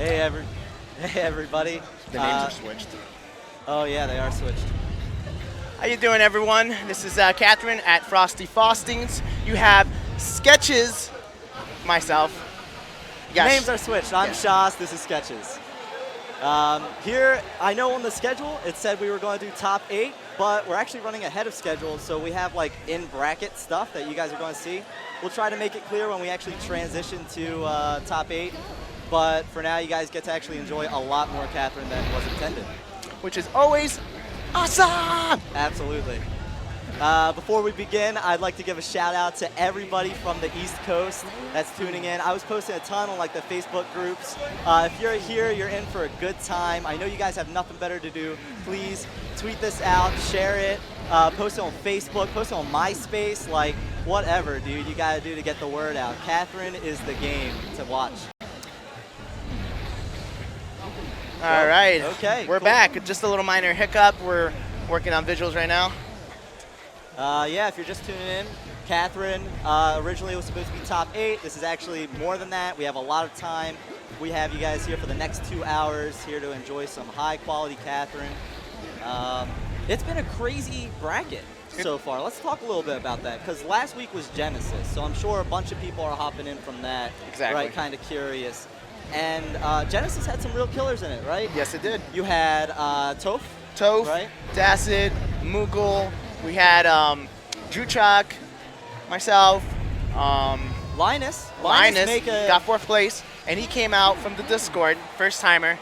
Hey everybody. The names are switched. Oh yeah, they are switched. How you doing, everyone? This is Catherine at Frosty Faustings. You have Sketches, myself. Names are switched. I'm Shaz. This is Sketches. Here, I know on the schedule it said we were going to do top 8, but we're actually running ahead of schedule, so we have like in bracket stuff that you guys are going to see. We'll try to make it clear when we actually transition to top 8, but for now you guys get to actually enjoy a lot more Catherine than was intended. Which is always awesome! Absolutely. Before we begin, I'd like to give a shout out to everybody from the East Coast that's tuning in. I was posting a ton on like the Facebook groups. If you're here, you're in for a good time. I know you guys have nothing better to do. Please tweet this out, share it, post it on Facebook, post it on MySpace, like whatever, dude, you gotta do to get the word out. Catherine is the game to watch. All right. Okay. We're cool. back. Just a little minor hiccup. We're working on visuals right now. Yeah, if you're just tuning in, Catherine originally was supposed to be top 8. This is actually more than that. We have a lot of time. We have you guys here for the next 2 hours here to enjoy some high quality Catherine. It's been a crazy bracket so far. Let's talk a little bit about that, because last week was Genesis, so I'm sure a bunch of people are hopping in from that. Exactly. Right, kind of curious. And Genesis had some real killers in it, right? Yes, it did. You had Toph, right? Dacid, Moogle. We had Juchak, myself, Linus got 4th place, and he came out from the Discord, first timer,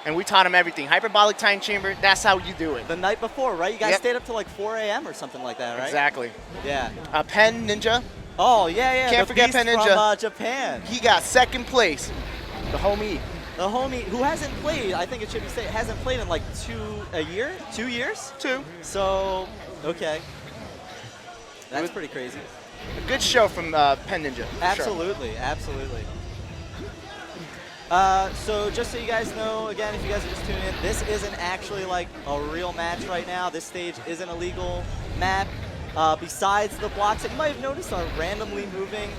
and we taught him everything. Hyperbolic time chamber, that's how you do it. The night before, right? You guys stayed up till like 4 a.m. or something like that, right? Exactly. Yeah. Pen Ninja. Oh, yeah. Can't forget beast Pen Ninja. From Japan. He got 2nd place. The homie. The homie who hasn't played, I think it should be said, hasn't played in like 2 years? 2. So, okay. That's pretty crazy. A good show from Pen Ninja. Absolutely, sure. Absolutely. So just so you guys know, again, if you guys are just tuning in, this isn't actually like a real match right now. This stage isn't a legal map. Besides the blocks that you might have noticed are randomly moving,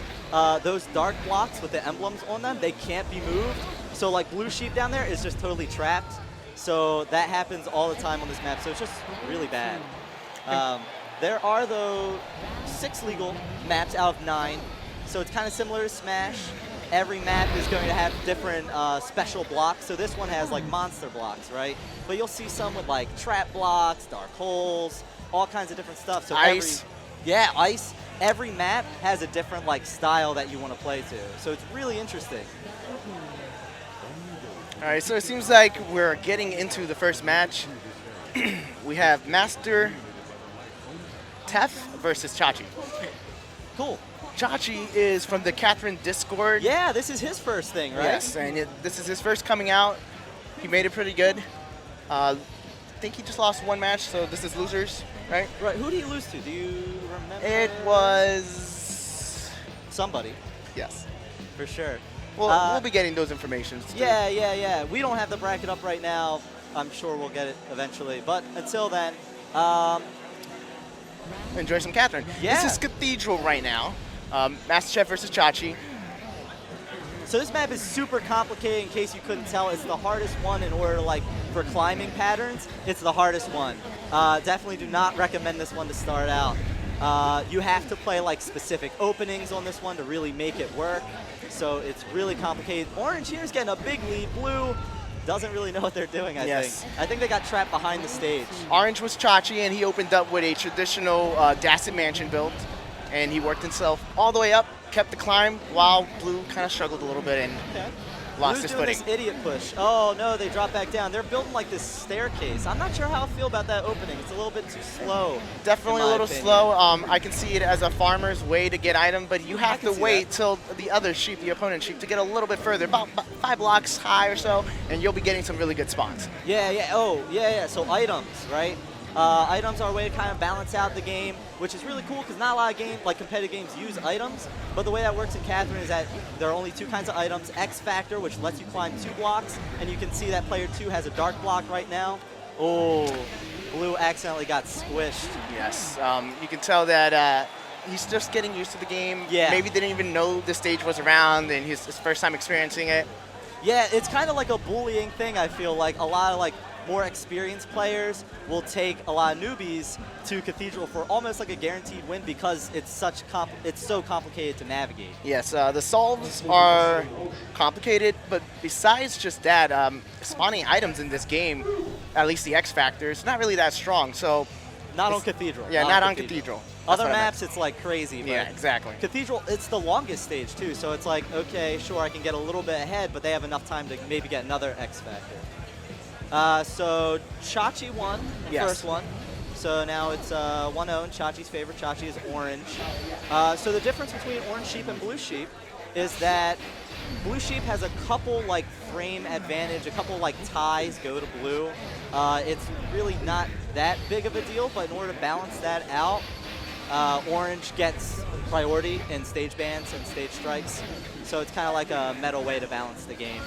those dark blocks with the emblems on them, they can't be moved. So like Blue Sheep down there is just totally trapped. So that happens all the time on this map, so it's just really bad. There are, though, 6 legal maps out of 9, so it's kind of similar to Smash. Every map is going to have different special blocks, so this one has like monster blocks, right? But you'll see some with like trap blocks, dark holes, all kinds of different stuff. So ice. Ice. Every map has a different like style that you want to play to, so it's really interesting. All right, so it seems like we're getting into the first match. We have Master Tef versus Chachi. Cool. Chachi is from the Catherine Discord. Yeah, this is his first thing, right? Yes, and this is his first coming out. He made it pretty good. I think he just lost 1 match, so this is losers, right? Right. Who did he lose to? Do you remember? It was somebody. Yes. For sure. Well, we'll be getting those informations. Yeah. We don't have the bracket up right now. I'm sure we'll get it eventually. But until then, enjoy some Catherine. Yeah. This is Cathedral right now. Master Chef versus Chachi. So this map is super complicated. In case you couldn't tell, it's the hardest one in order, like, for climbing patterns. It's the hardest one. Definitely do not recommend this one to start out. You have to play like specific openings on this one to really make it work. So it's really complicated. Orange here is getting a big lead. Blue doesn't really know what they're doing, I think. I think they got trapped behind the stage. Orange was Chachi, and he opened up with a traditional Dacid Mansion build, and he worked himself all the way up, kept the climb, while Blue kind of struggled a little bit and lost his footing. Blue's doing this idiot push. Oh, no, they drop back down. They're building like this staircase. I'm not sure how I feel about that opening. It's a little bit too slow. Definitely a little slow. I can see it as a farmer's way to get item, but you have to wait till the other sheep, the opponent sheep, to get a little bit further, about 5 blocks high or so, and you'll be getting some really good spawns. Yeah. Oh, yeah. So items, right? Items are a way to kind of balance out the game, which is really cool because not a lot of competitive games use items. But the way that works in Catherine is that there are only 2 kinds of items. X Factor, which lets you climb 2 blocks, and you can see that player 2 has a dark block right now. Oh, Blue accidentally got squished. Yes, you can tell that he's just getting used to the game. Yeah. Maybe didn't even know the stage was around, and his first time experiencing it. Yeah, it's kind of like a bullying thing, I feel like. A lot of like more experienced players will take a lot of newbies to Cathedral for almost like a guaranteed win because it's so complicated to navigate. Yes, the solves are complicated, but besides just that, spawning items in this game, at least the X Factor, is not really that strong. So Not on Cathedral. Yeah, not on Cathedral. That's Other what I maps, it's like crazy. But Yeah, exactly. Cathedral, it's the longest stage too, so it's like, okay, sure, I can get a little bit ahead, but they have enough time to maybe get another X Factor. So Chachi won the first one. So now it's 1-0, and Chachi's favorite. Chachi is orange. So the difference between orange sheep and blue sheep is that blue sheep has a couple like frame advantage, a couple like ties go to blue. It's really not that big of a deal, but in order to balance that out, orange gets priority in stage bans and stage strikes. So it's kind of like a meta way to balance the game.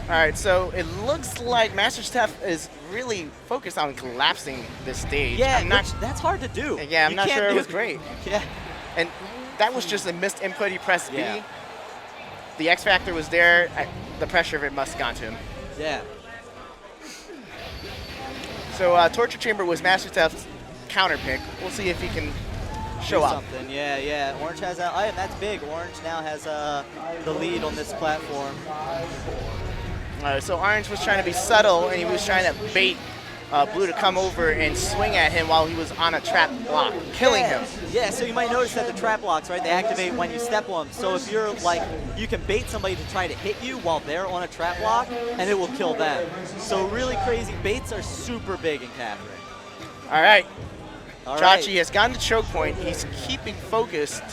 All right, so it looks like Master Steph is really focused on collapsing this stage. Yeah, that's hard to do. Yeah, I'm not sure it was great. Yeah. And that was just a missed input. He pressed B. Yeah. The X Factor was there. The pressure of it must have gone to him. Yeah. So Torture Chamber was Master Steph's counter pick. We'll see if he can show up. Something. Yeah, yeah. Orange has that item. That's big. Orange now has the lead on this platform. All right, so Orange was trying to be subtle, and he was trying to bait Blue to come over and swing at him while he was on a trap block, killing him. Yeah, so you might notice that the trap blocks, right, they activate when you step on them. So if you're like, you can bait somebody to try to hit you while they're on a trap block, and it will kill them. So really crazy. Baits are super big in Catherine. All right. All Chachi right. has gotten to choke point. He's keeping focused.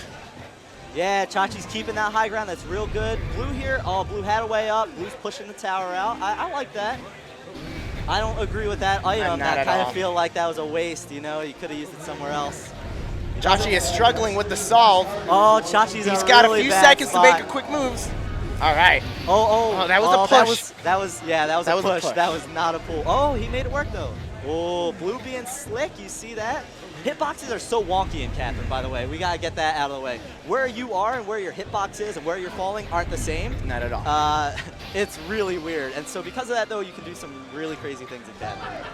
Yeah, Chachi's keeping that high ground. That's real good. Blue here. Oh, Blue had a way up. Blue's pushing the tower out. I like that. I don't agree with that item. I kind of feel like that was a waste, you know? You could have used it somewhere else. Chachi is struggling with the solve. Oh, Chachi's He's a got really a few bad seconds spot. to make a quick moves. All right. Oh, that was a push. That was a push. push. That was not a pull. Oh, he made it work, though. Oh, Blue being slick. You see that? Hitboxes are so wonky in Catherine, by the way. We got to get that out of the way. Where you are and where your hitbox is and where you're falling aren't the same. Not at all. It's really weird. And so because of that, though, you can do some really crazy things in Catherine.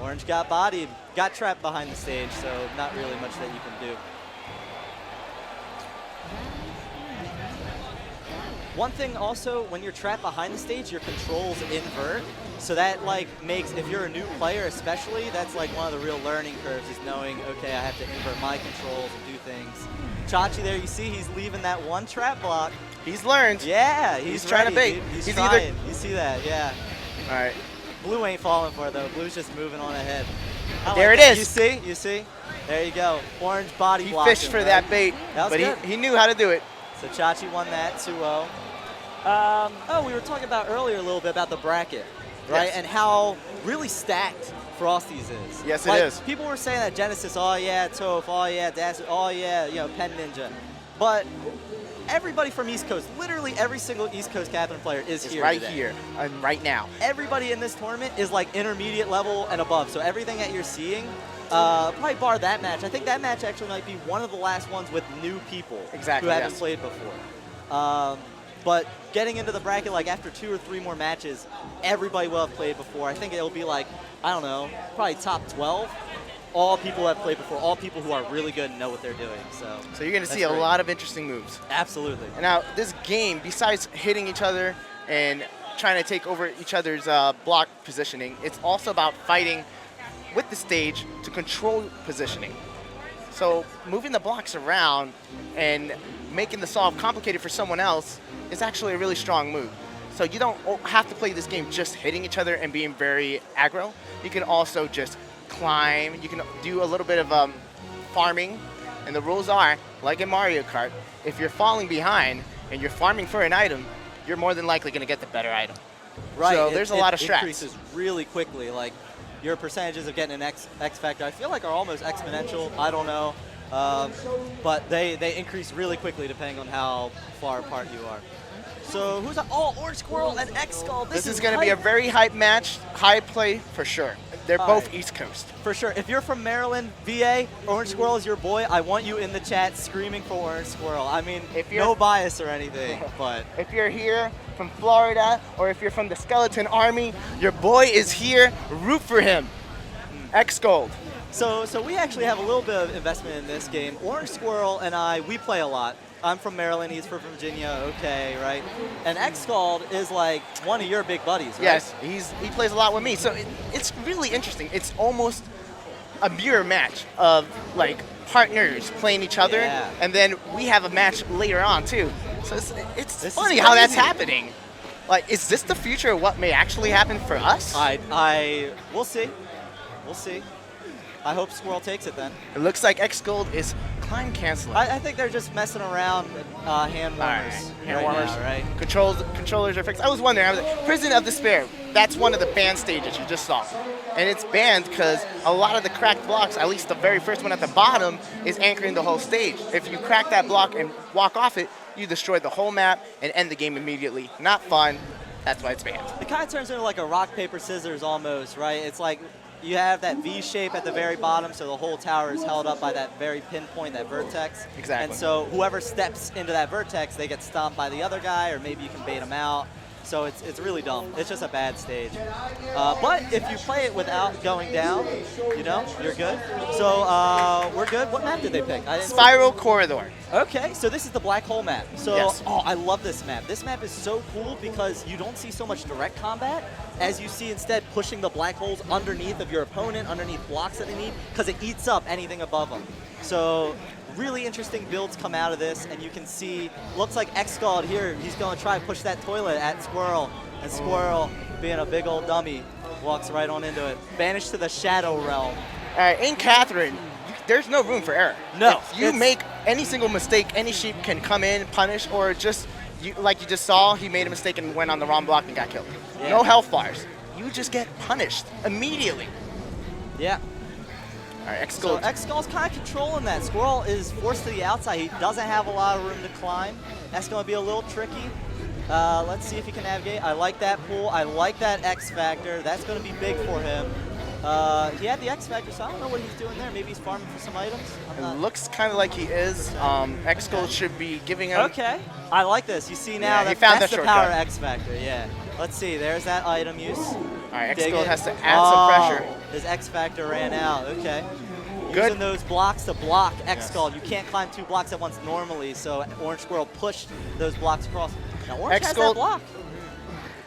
Orange got bodied, got trapped behind the stage, so not really much that you can do. One thing also, when you're trapped behind the stage, your controls invert. So that like makes, if you're a new player especially, that's like one of the real learning curves is knowing, okay, I have to invert my controls and do things. Chachi there, you see he's leaving that one trap block. He's learned. Yeah, he's trying to bait. Dude. He's He's trying. You see that, yeah. All right. Blue ain't falling for it though. Blue's just moving on ahead. There it that. is. You see? There you go. Orange body He block. fished for that bait, That was but good. he knew how to do it. So Chachi won that 2-0. Oh, we were talking about earlier a little bit about the bracket, right? Yes. And how really stacked Frosty's is. Yes, like, it is. People were saying that Genesis, oh yeah, Toph, oh yeah, Dacid, oh yeah, you know, Pen Ninja. But everybody from East Coast, literally every single East Coast Catherine player is It's here right today. here and right now. Everybody in this tournament is like intermediate level and above. So everything that you're seeing, probably bar that match. I think that match actually might be one of the last ones with new people Exactly, who haven't yes. played before. But getting into the bracket, like after 2 or 3 more matches, everybody will have played before. I think it'll be like, I don't know, probably top 12. All people have played before, all people who are really good and know what they're doing. So you're going to see a great. lot of interesting moves. Absolutely. And now this game, besides hitting each other and trying to take over each other's block positioning, it's also about fighting with the stage to control positioning. So moving the blocks around and making the solve complicated for someone else is actually a really strong move. So you don't have to play this game just hitting each other and being very aggro. You can also just climb. You can do a little bit of farming. And the rules are, like in Mario Kart, if you're falling behind and you're farming for an item, you're more than likely going to get the better item. Right. So there's a lot of strats. It increases really quickly. Like your percentages of getting an X Factor, I feel like are almost exponential. I don't know. But they increase really quickly depending on how far apart you are. So who's Orange Squirrel and Xold. This is going to be a very hype match, high play for sure. They're All both right. East Coast. For sure. If you're from Maryland, VA, Orange Squirrel is your boy. I want you in the chat screaming for Orange Squirrel. I mean, If you're- no bias or anything, but If you're here from Florida or if you're from the Skeleton Army, your boy is here. Root for him. Xold. So we actually have a little bit of investment in this game. Orange Squirrel and I, we play a lot. I'm from Maryland, he's from Virginia, okay, right? And Xold is like one of your big buddies, right? Yes, he plays a lot with me. So it's really interesting. It's almost a mirror match of like partners playing each other, Yeah. and then we have a match later on too. So it's This is funny how that's crazy. happening. Like, is this the future of what may actually happen for us? We'll see. We'll see. I hope Squirrel takes it then. It looks like Xold is climb canceling. I think they're just messing around hand warmers. Hand right warmers. now, right? Controllers are fixed. I was wondering. I was like, Prison of Despair. That's one of the banned stages you just saw, and it's banned because a lot of the cracked blocks, at least the very first one at the bottom, is anchoring the whole stage. If you crack that block and walk off it, you destroy the whole map and end the game immediately. Not fun. That's why it's banned. It kind of turns into like a rock, paper, scissors almost, right? It's like you have that V shape at the very bottom, so the whole tower is held up by that very pinpoint, that vertex. Exactly. And so whoever steps into that vertex, they get stomped by the other guy, or maybe you can bait them out. So it's really dumb. It's just a bad stage. But if you play it without going down, you know, you're good. So we're good. What map did they pick? I didn't see. Spiral Corridor. Okay, so this is the black hole map. So, Yes. oh, I love this map. This map is so cool because you don't see so much direct combat as you see instead pushing the black holes underneath of your opponent, underneath blocks that they need, because it eats up anything above them. So really interesting builds come out of this, and you can see, looks like Xold here, he's going to try to push that toilet at Squirrel, and Squirrel, being a big old dummy, walks right on into it. Banished to the Shadow Realm. All right, in Catherine, there's no room for error. No, If you make any single mistake, any sheep can come in, punish, or just, like you just saw, he made a mistake and went on the wrong block and got killed. Yeah. No health bars. You just get punished immediately. Yeah. All right, So Xold. Xold's kind of controlling that. Squirrel is forced to the outside. He doesn't have a lot of room to climb. That's going to be a little tricky. Let's see if he can navigate. I like that pull. I like that X Factor. That's going to be big for him. He had the X Factor, so I don't know what he's doing there. Maybe he's farming for some items. I'm It not- looks kind of like he is. Xold should be giving him. Okay. I like this. You see now Yeah, he that found that's the the power of shortcut. X Factor. Yeah. Let's see. There's that item use. All right, Dig Xold it. has to add some pressure. His X Factor ran out. Okay. Good. Using those blocks to block Xold. You can't climb 2 blocks at once normally, so Orange Squirrel pushed those blocks across. Now Orange has that Xold- block.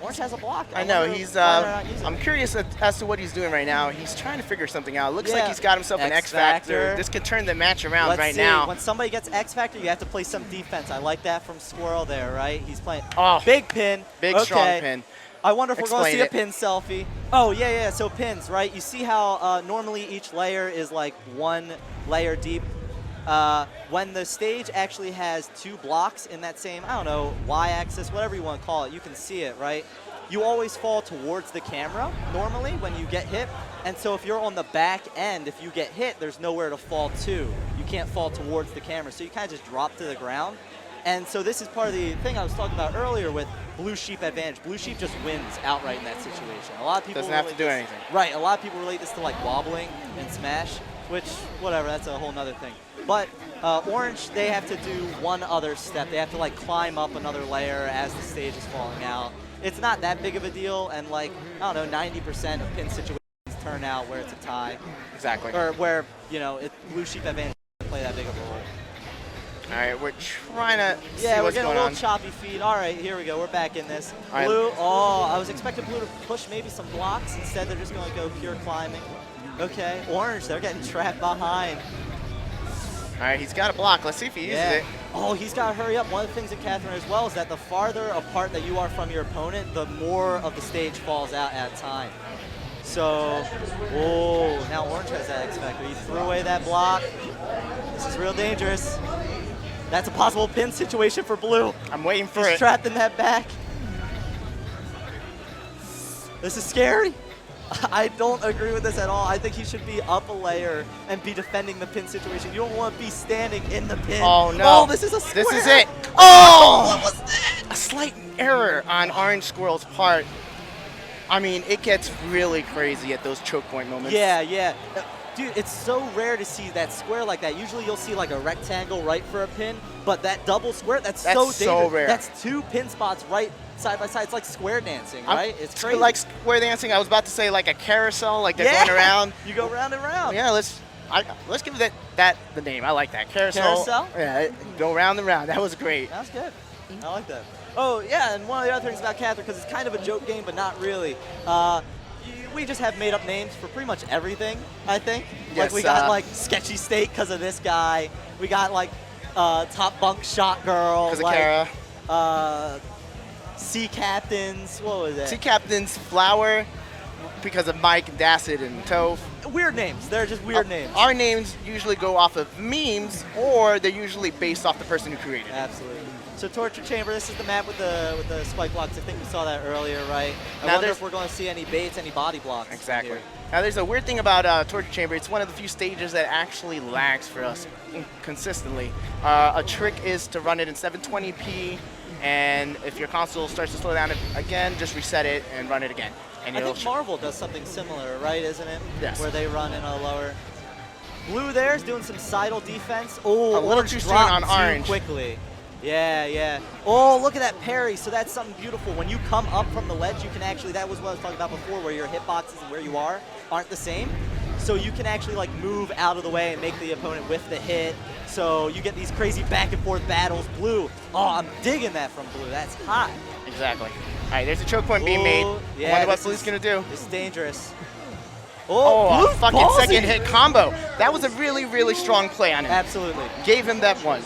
Orange has a block. I know, wonder he's, why they're not using I'm it. curious as to what he's doing right now. He's trying to figure something out. Looks like Yeah. he's got himself an X X Factor. Factor. This could turn the match around Let's right see. now. When somebody gets X Factor, you have to play some defense. I like that from Squirrel there, right? He's playing Oh, big pin. Big, okay. strong pin. I wonder if we're going to see Explain a pin selfie. Oh, yeah. So pins, right? You see how normally each layer is like 1 layer deep. When the stage actually has 2 blocks in that same, I don't know, y-axis, whatever you want to call it, you can see it, right? You always fall towards the camera normally when you get hit. And so if you're on the back end, if you get hit, there's nowhere to fall to. You can't fall towards the camera. So you kind of just drop to the ground. And so this is part of the thing I was talking about earlier with Blue Sheep advantage. Blue Sheep just wins outright in that situation. A lot of people Doesn't have to relate do this- anything. Right, a lot of people relate this to like wobbling and Smash, which, whatever, that's a whole nother thing. But Orange, they have to do one other step. They have to like climb up another layer as the stage is falling out. It's not that big of a deal, and like, I don't know, 90% of pin situations turn out where it's a tie. Exactly. Or where, you know, Blue Sheep advantage doesn't play that big of a role. All right, we're trying to see Yeah, we're what's getting a going little on. choppy feed. All right, here we go. We're back in this. All right. Blue, oh, I was expecting Blue to push maybe some blocks. Instead, they're just going to go pure climbing. Okay, Orange, they're getting trapped behind. All right, he's got a block. Let's see if he uses it. Oh, he's got to hurry up. One of the things in Catherine as well is that the farther apart that you are from your opponent, the more of the stage falls out at a time. So, oh, now Orange has that X Factor. He threw away that block. This is real dangerous. That's a possible pin situation for Blue. I'm waiting for He's it. trapped in that back. This is scary. I don't agree with this at all. I think he should be up a layer and be defending the pin situation. You don't want to be standing in the pin. Oh, no. Oh, this is a square. This is it. Oh, what was that? A slight error on Orange Squirrel's part. I mean, it gets really crazy at those choke point moments. Yeah, yeah. Dude, it's so rare to see that square like that. Usually you'll see like a rectangle right for a pin, but that double square, that's so dangerous. so rare. That's 2 pin spots right side by side. It's like square dancing, right? It's crazy. Like square dancing, I was about to say like a carousel, like they're going around. You go round and round. Yeah, let's give that the name. I like that. Carousel. Carousel? Yeah, go round and round. That was great. That was good. I like that. Oh, yeah, and one of the other things about Catherine, because it's kind of a joke game, but not really. We just have made up names for pretty much everything, I think. Yes, like we got like Sketchy State because of this guy. We got like Top Bunk Shot Girl. Because like, of Kara. Sea Captains. What was it? Sea Captains, Flower, because of Mike and Dacid and Toph. Weird names. They're just weird names. Our names usually go off of memes, or they're usually based off the person who created it. Absolutely. So Torture Chamber, this is the map with the spike blocks. I think we saw that earlier, right? I wonder if we're going to see any baits, any body blocks. Exactly. Here. Now there's a weird thing about Torture Chamber. It's one of the few stages that actually lags for us consistently. A trick is to run it in 720p, and if your console starts to slow down again, just reset it and run it again. And I think Marvel does something similar, right, isn't it? Yes. Where they run in a lower. Blue there is doing some sidle defense. Oh, a little too soon on orange. Quickly. Yeah, yeah. Oh, look at that parry. So that's something beautiful. When you come up from the ledge, you can actually, that was what I was talking about before, where your hitboxes and where you are aren't the same. So you can actually like move out of the way and make the opponent whiff the hit. So you get these crazy back and forth battles. Blue, oh, I'm digging that from Blue. That's hot. Exactly. All right, there's a choke point being made. Yeah, I wonder what Blue's going to do. This is dangerous. Oh, a fucking ballsy. second hit combo. That was a really, really strong play on him. Absolutely. Gave him that one.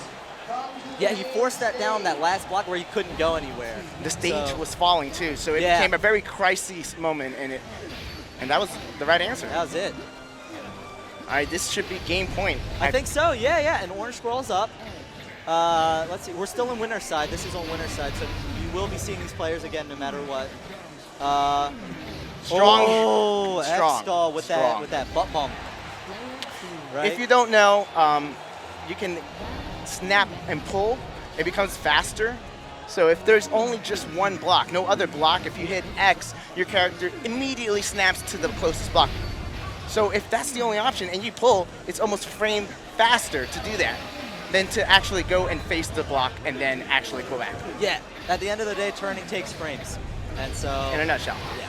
Yeah, he forced that down that last block where he couldn't go anywhere. The stage was falling too, so it became a very crisis moment, and that was the right answer. That was it. All right, this should be game point. I think so, yeah, yeah. And Orange Squirrel's up. Let's see, we're still in winner's side. This is on winner's side, so you will be seeing these players again no matter what. Strong. Oh, strong. X-Stall with that butt bump. Right? If you don't know, you can snap and pull. It becomes faster. So if there's only just one block, no other block, if you hit X, your character immediately snaps to the closest block. So if that's the only option and you pull, it's almost frame faster to do that than to actually go and face the block and then actually pull back. Yeah, at the end of the day, turning takes frames. And so... In a nutshell. Yeah.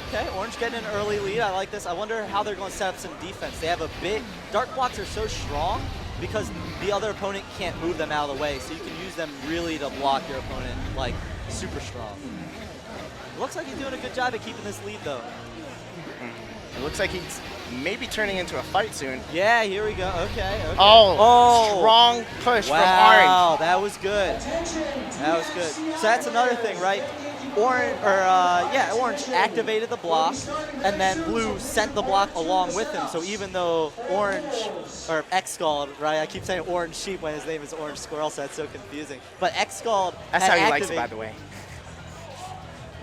Okay, Orange getting an early lead. I like this. I wonder how they're going to set up some defense. They have a big... Dark blocks are so strong because the other opponent can't move them out of the way. So you can use them really to block your opponent, like, super strong. It looks like he's doing a good job at keeping this lead, though. It looks like he's maybe turning into a fight soon. Yeah, here we go. Okay, okay. Oh, strong push from Orange. Wow, that was good. That was good. So that's another thing, right? Orange activated the block, and then Blue sent the block along with him. So even though Orange, or Xold, right? I keep saying Orange Sheep when his name is Orange Squirrel, so that's so confusing. But Xold That's how he likes it, by the way.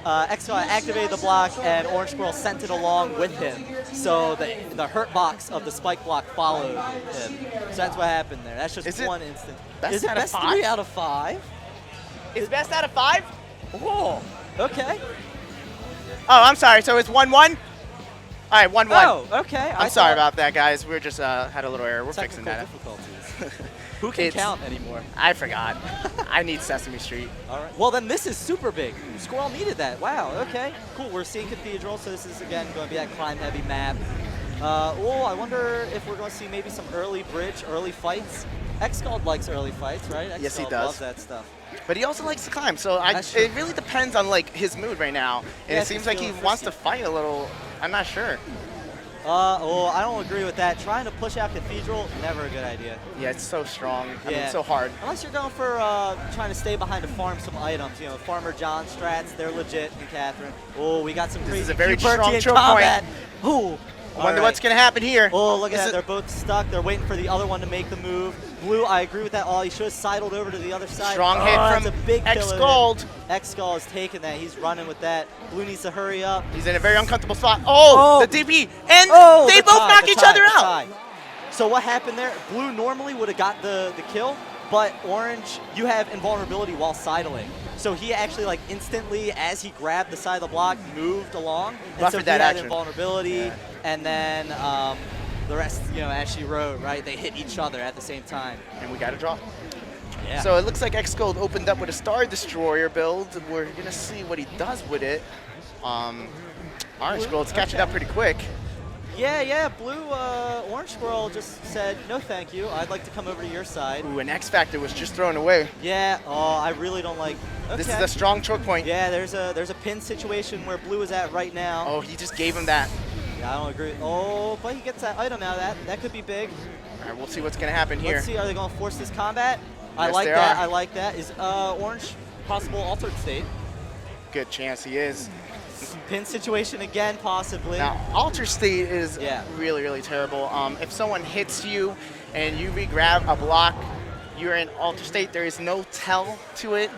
Xold activated the block, and Orange Squirrel sent it along with him. So the hurt box of the spike block followed him. So that's what happened there. That's just one instance. Is it best 3 out of 5? Is best out of 5? Whoa. Okay. Oh, I'm sorry. So it's 1-1? All right, 1-1. Oh, okay. I'm sorry about that, guys. We just had a little error. We're fixing that. Difficulties. Who can count anymore? I forgot. I need Sesame Street. All right. Well, then this is super big. Squirrel needed that. Wow. Okay. Cool. We're seeing Cathedral, so this is, again, going to be that climb-heavy map. I wonder if we're going to see maybe some early bridge, early fights. Xold likes early fights, right? Yes, he Xold does. loves that stuff. But he also likes to climb, so it really depends on like his mood right now. And it seems like he wants to fight a little. I'm not sure. I don't agree with that. Trying to push out Cathedral, never a good idea. Yeah, it's so strong. I mean, it's so hard. Unless you're going for trying to stay behind to farm some items. You know, Farmer John strats, they're legit in Catherine. Oh, we got some crazy. This is a very strong choke combat. Ooh. I wonder what's going to happen here. Oh, look at that. They're both stuck. They're waiting for the other one to make the move. Blue, I agree with that. Oh, he should have sidled over to the other side. Strong hit from Xold. Xold is taking that. He's running with that. Blue needs to hurry up. He's in a very uncomfortable spot. Oh, the DP. And they both knock each other out. So what happened there? Blue normally would have got the kill, but Orange, you have invulnerability while sidling. So he actually like instantly, as he grabbed the side of the block, moved along. And so Buffered he that had action. invulnerability. Yeah. And then the rest, you know, as she wrote, right, they hit each other at the same time. And we got a draw. Yeah. So it looks like Xold opened up with a Star Destroyer build. We're going to see what he does with it. Orange Gold's catching up pretty quick. Yeah, blue, Orange Squirrel just said, no thank you, I'd like to come over to your side. Ooh, an X Factor was just thrown away. Yeah, oh, I really don't like, okay. This is a strong choke point. Yeah, there's a pin situation where blue is at right now. Oh, he just gave him that. Yeah, I don't agree. Oh, but he gets that item now, that could be big. All right, we'll see what's going to happen here. Let's see, are they going to force this combat? I Yes, like they that, are. I like that. Is Orange possible altered state? Good chance he is. Pin situation again, possibly. Now, alter state is Yeah. really, really terrible. If someone hits you and you re-grab a block, you're in alter state. There is no tell to it,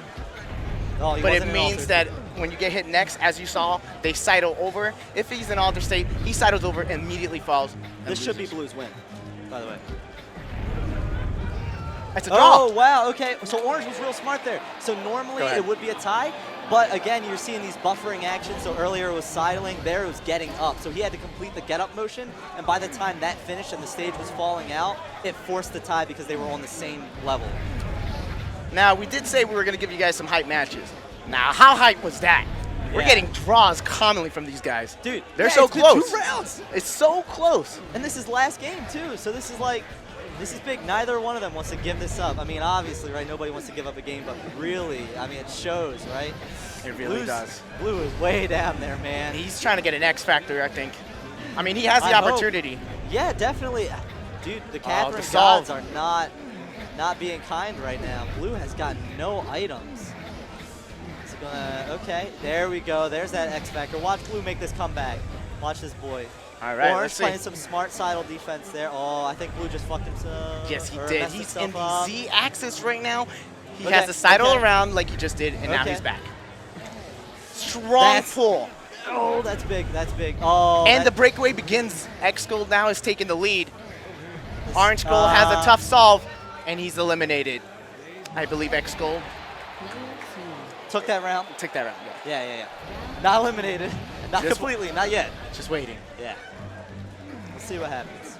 Oh, he but it wasn't in means altered. that when you get hit next, as you saw, they sidle over. If he's in alter state, he sidles over and immediately falls. and This should be loses. blue's win, by the way. That's a draw. Oh, wow, okay. So Orange was real smart there. So normally Go ahead. it would be a tie, but again, you're seeing these buffering actions. So earlier it was sidling, there it was getting up. So he had to complete the get up motion, and by the time that finished and the stage was falling out, it forced the tie because they were on the same level. Now, we did say we were going to give you guys some hype matches. Now, how hype was that? We're Yeah. getting draws commonly from these guys. Dude, they're yeah, so it's been close. 2 rounds. It's so close. And this is last game too, so this is like, this is big. Neither one of them wants to give this up. I mean, obviously, right, nobody wants to give up a game, but really, I mean, it shows, right? It really does. Blue is way down there, man. He's trying to get an X Factor, I think. I mean, he has the I hope. opportunity. Yeah, definitely. Dude, the Catherine the gods Xold. are not being kind right now. Blue has got no items. It's gonna, okay, there we go. There's that X Factor. Watch Blue make this comeback. Watch this boy. All right, Orange let's see. playing some smart sidle defense there. Oh, I think Blue just fucked himself. Yes, he or did. messed He's himself in the up. Z axis right now. He Okay, has to sidle okay. around like he just did, and now Okay. he's back. Strong That's- pull. Oh, that's big. That's big. Oh, And the that- breakaway begins. Xold now is taking the lead. Orange Gold has a tough solve, and he's eliminated. I believe Xold took that round. took that round. Yeah. Yeah. Not eliminated. Not Just- completely. Not yet. Just waiting. Yeah. We'll see what happens.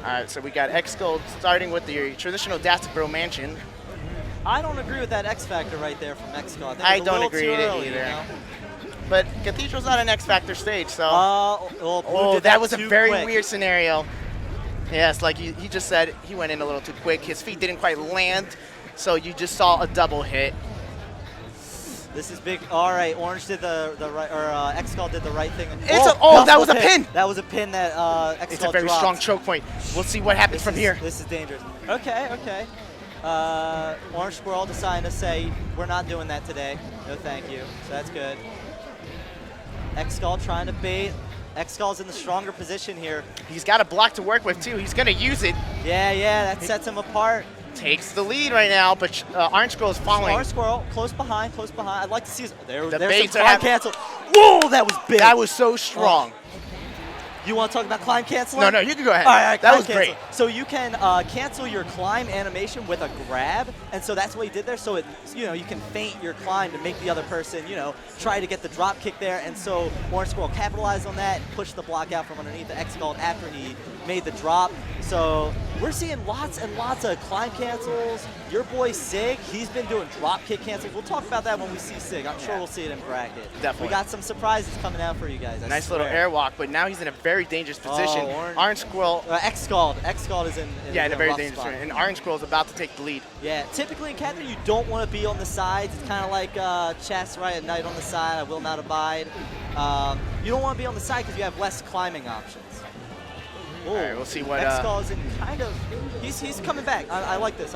All right, so we got Xold starting with the traditional Dacid Bro Mansion. I don't agree with that X Factor right there from Mexico. I think I it's a don't little agree too with it early, either. You know? But Cathedral's not an X Factor stage, so. Well, Blue Oh, did that was a too very quick. weird scenario. Yes, like he just said, he went in a little too quick. His feet didn't quite land, so you just saw a double hit. This is big. All right, Orange did the right, or Xold did the right thing. That was a pin. That was a pin that Xold It's a very dropped. strong choke point. We'll see what happens from here. This is dangerous. Okay. Orange Squirrel deciding to say, we're not doing that today. No thank you. So that's good. Xold trying to bait. Xold's in the stronger position here. He's got a block to work with too. He's gonna use it. Yeah, that sets him apart. Takes the lead right now, but Orange Squirrel is following. Orange Squirrel, close behind. I'd like to see his, there's some baits are climb happening. cancel. Whoa, that was big. That was so strong. You want to talk about climb cancel? No, you can go ahead. All right, that climb was cancel. great. So you can cancel your climb animation with a grab, and so that's what he did there. So it, you can feint your climb to make the other person, try to get the drop kick there. And so Orange Squirrel capitalized on that and pushed the block out from underneath the Xold after he made the drop. So we're seeing lots and lots of climb cancels. Your boy Sig, he's been doing drop kick cancels. We'll talk about that when we see Sig. I'm sure we'll see it in bracket. Definitely. We got some surprises coming out for you guys. I Nice swear. little airwalk, but now he's in a very dangerous position. Orange Squirrel. Xold is in Yeah, in a very rough dangerous spot. position. And Orange Squirrel is about to take the lead. Yeah, typically in Catherine, you don't want to be on the sides. It's kind of like chess, right? At night on the side, I will not abide. You don't want to be on the side because you have less climbing options. All right, we'll see what. Xold is in kind of. He's coming back. I like this.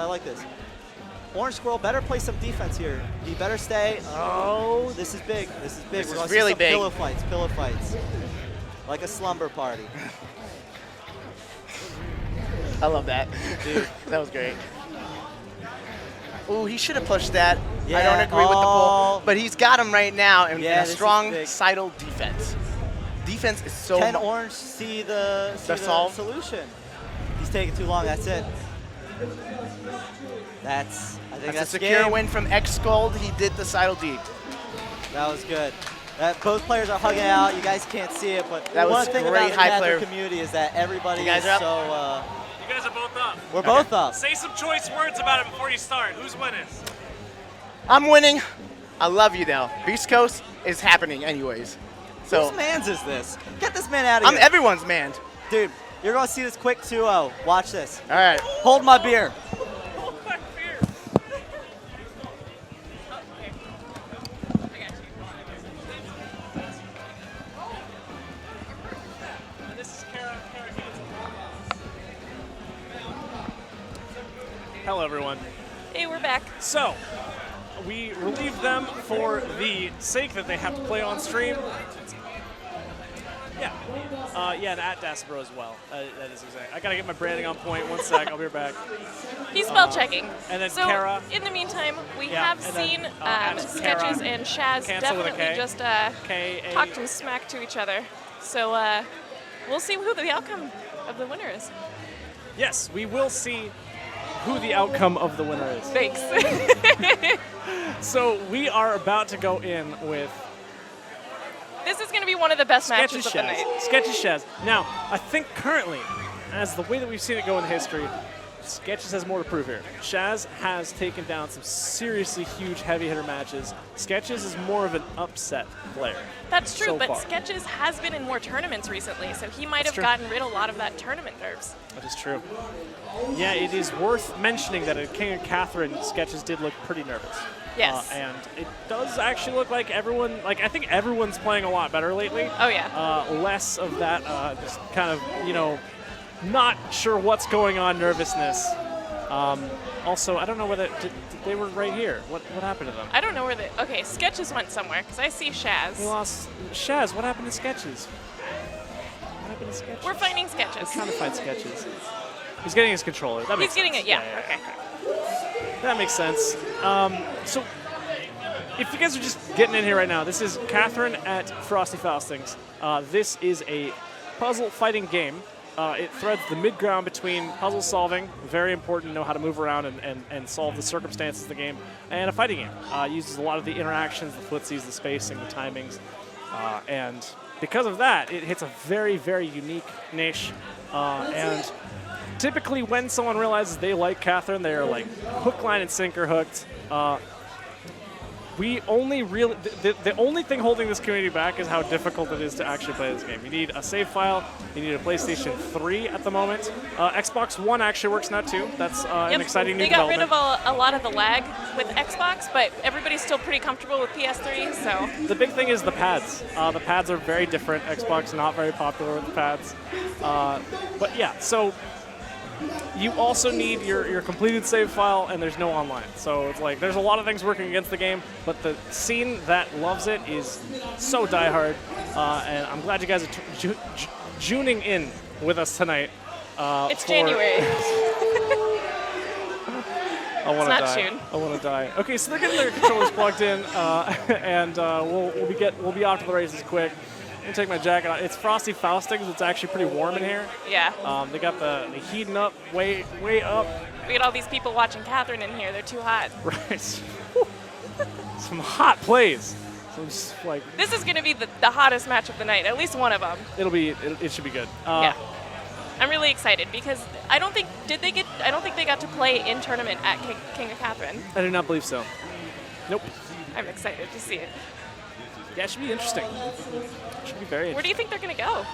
Orange Squirrel better play some defense here. He better stay. Oh, this is big. This We're is gonna really see some big. Pillow fights. Like a slumber party. I love that. Dude. That was great. Ooh, he should have pushed that. I Yeah, don't agree with the pull, oh. but he's got him right now in Yeah, a this is strong big. sidle defense. Defense is so. Can Orange see the solve? solution? He's taking too long. That's it. I think That's that's a secure game. win from Xold. He did the sidle deep. That was good. Both players are hugging out. You guys can't see it, but That was one thing great about the high Cather player. community is that everybody You guys is are up? so. You guys are both up. We're both up. Say some choice words about it before you start. Who's winning? I'm winning. I love you though. Beast Coast is happening anyways. So Whose man's is this? Get this man out of I'm here. everyone's man. Dude, you're going to see this quick 2-0. Watch this. All right. Hold my beer. Hello, everyone. Hey, we're back. So, we relieved them for the sake that they have to play on stream. Yeah. Yeah, and at Dacid as well. That is exact. I gotta get my branding on point. One sec, I'll be right back. He's spell checking. And then so, Kara. in the meantime, we Yeah, have and then, seen at Sketches Kara. and Shaz Cancel with a definitely K. just K-A- talk some smack to each other. So we'll see who the outcome of the winner is. Yes, we will see who the outcome of the winner is. Thanks. So, we are about to go in with This is going to be one of the best Sketchy matches of the night. Shaz. Sketchy Shaz. Now, I think currently, as the way that we've seen it go in history, Sketches has more to prove here. Shaz has taken down some seriously huge heavy hitter matches. Sketches is more of an upset player. That's true, so but far. Sketches has been in more tournaments recently, so he might That's have true. gotten rid of a lot of that tournament nerves. That is true. Yeah, it is worth mentioning that at King and Catherine, Sketches did look pretty nervous. Yes. And it does actually look like everyone, like I think everyone's playing a lot better lately. Oh, yeah. Less of that just kind of, you know, not sure what's going on nervousness. Also, I don't know whether they were right here. What happened to them? I don't know where the... Okay, Sketches went somewhere, because I see We Shaz. lost Shaz. What happened to Sketches? What happened to Sketches? We're finding We're Sketches. trying to find Sketches. He's getting his controller. That makes He's getting sense. it, yeah. Okay. That makes sense. So, if you guys are just getting in here right now, this is Catherine at Frosty Faustings. This is a puzzle fighting game. It threads the mid-ground between puzzle solving, very important to know how to move around and solve the circumstances of the game, and a fighting game. Uses a lot of the interactions, the footsies, the spacing, the timings, and because of that, it hits a very, very unique niche. And typically when someone realizes they like Catherine, they are like hook, line, and sinker hooked. We only really the only thing holding this community back is how difficult it is to actually play this game. You need a save file. You need a PlayStation 3 at the moment. Xbox One actually works now too. That's an exciting new They got development. rid of a lot of the lag with Xbox, but everybody's still pretty comfortable with PS3, so... The big thing is the pads. The pads are very different. Xbox not very popular with the pads. But yeah, so you also need your completed save file, and there's no online. So it's like there's a lot of things working against the game, but the scene that loves it is so diehard. And I'm glad you guys are tuning in with us tonight. It's January. I want to not die. June. I want to die. Okay, so they're getting their controllers plugged in, and we'll be off to the races quick. I'm gonna take my jacket off. It's Frosty Faustings. It's actually pretty warm in here. Yeah. They got the heating up way up. We got all these people watching Catherine in here. They're too hot. Right. Some hot plays. So just like This is going to be the hottest match of the night, at least one of them. it should be good. Yeah. I'm really excited because I don't think they got to play in tournament at King of Catherine. I do not believe so. Nope. I'm excited to see it. Yeah, it should be interesting. It should be very Where do interesting. you think they're going to go?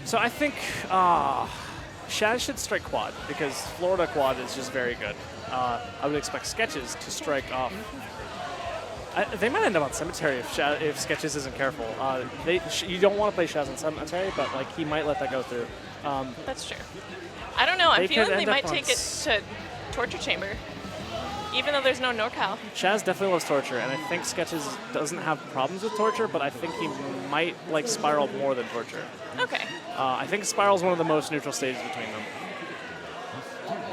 So I think Shaz should strike quad because Florida quad is just very good. I would expect Sketches to strike off. They might end up on Cemetery if Sketches isn't careful. You don't want to play Shaz on Cemetery, but like he might let that go through. That's true. I don't know. I'm They could feeling they end up might on take it to Torture Chamber, even though there's no NorCal. Shaz definitely loves Torture, and I think Sketches doesn't have problems with Torture, but I think he might like Spiral more than Torture. Okay. I think Spiral's one of the most neutral stages between them.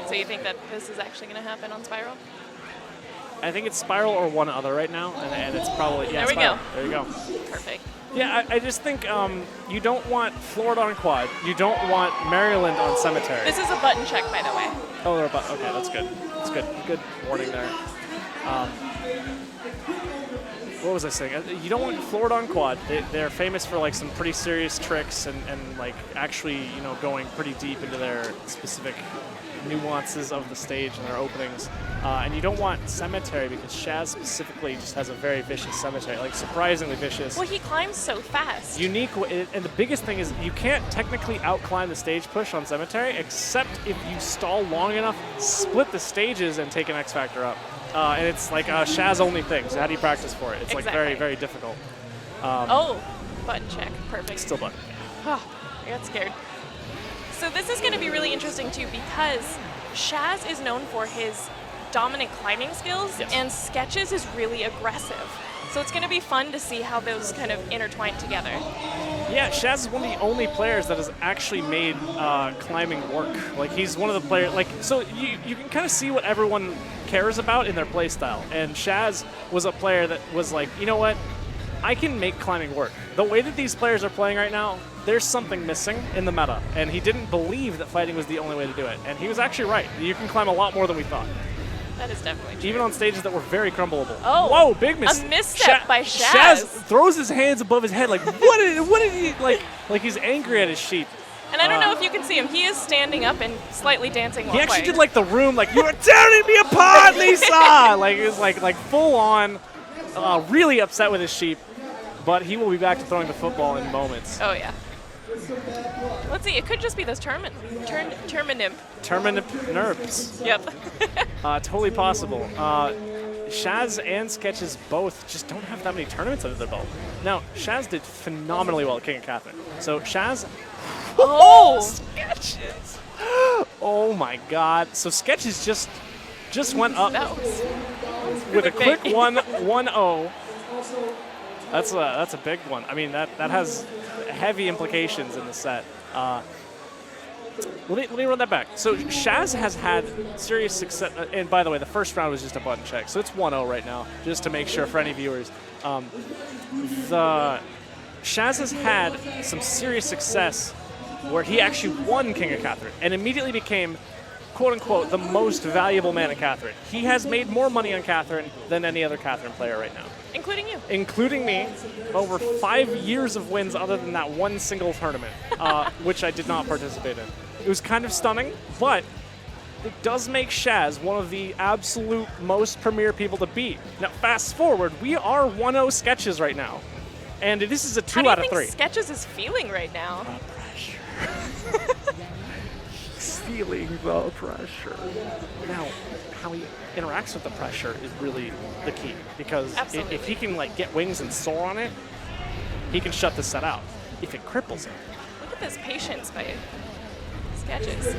So you think that this is actually going to happen on Spiral? I think it's Spiral or one other right now, and it's probably There we Spiral. go. There you go. Perfect. Yeah, I just think you don't want Florida on quad. You don't want Maryland on Cemetery. This is a button check, by the way. Oh, they're about. Okay, that's good. That's good. Good warning there. What was I saying? You don't want Florida on quad. They're famous for like some pretty serious tricks and like actually going pretty deep into their specific nuances of the stage and their openings. And you don't want cemetery because Shaz specifically just has a very vicious cemetery, like surprisingly vicious. Well, he climbs so fast. Unique, and the biggest thing is you can't technically out-climb the stage push on cemetery except if you stall long enough, split the stages, and take an X Factor up. And it's like a Shaz only thing, so how do you practice for it? It's like very, very difficult. Oh, button check. Perfect. Still button. Oh, I got scared. So this is going to be really interesting too because Shaz is known for his dominant climbing skills, and Sketches is really aggressive. So it's going to be fun to see how those kind of intertwine together. Yeah, Shaz is one of the only players that has actually made climbing work. Like he's one of the players. Like so, you can kind of see what everyone cares about in their play style. And Shaz was a player that was like, you know what, I can make climbing work. The way that these players are playing right now, there's something missing in the meta. And he didn't believe that fighting was the only way to do it. And he was actually right. You can climb a lot more than we thought. That is definitely true. Even on stages that were very crumbleable. Oh, whoa, big miss. A misstep by Shaz. Shaz throws his hands above his head like, what did he, like he's angry at his sheep. And I don't know if you can see him. He is standing up and slightly dancing while He actually playing. did like the room, like, you are tearing me apart, Lisa! Like, it was like full on, really upset with his sheep. But he will be back to throwing the football in moments. Oh, yeah. Let's see. It could just be those Terminimp. Terminimp nerves. Yep. Totally possible. Shaz and Sketches both just don't have that many tournaments under their belt. Now, Shaz did phenomenally well at King of Catherine. So Shaz... Oh! Sketches! Oh my god. So Sketches just went up That was with a quick big. 1-0. That's a big one. I mean, that has heavy implications in the set. Let me run that back. So Shaz has had serious success. And by the way, the first round was just a button check. So it's 1-0 right now, just to make sure for any viewers. Shaz has had some serious success where he actually won King of Catherine and immediately became, quote-unquote, the most valuable man at Catherine. He has made more money on Catherine than any other Catherine player right now. including you. Including me, over 5 years of wins other than that one single tournament, which I did not participate in. It was kind of stunning, but it does make Shaz one of the absolute most premier people to beat. Now, fast forward, we are 1-0 Sketches right now, and this is a 2 out of 3. How do you think Sketches is feeling right now? Pressure. He's feeling the pressure. Now, how he interacts with the pressure is really the key, because if he can like get wings and soar on it, he can shut this set out. If it cripples him. Look at this patience by Sketches.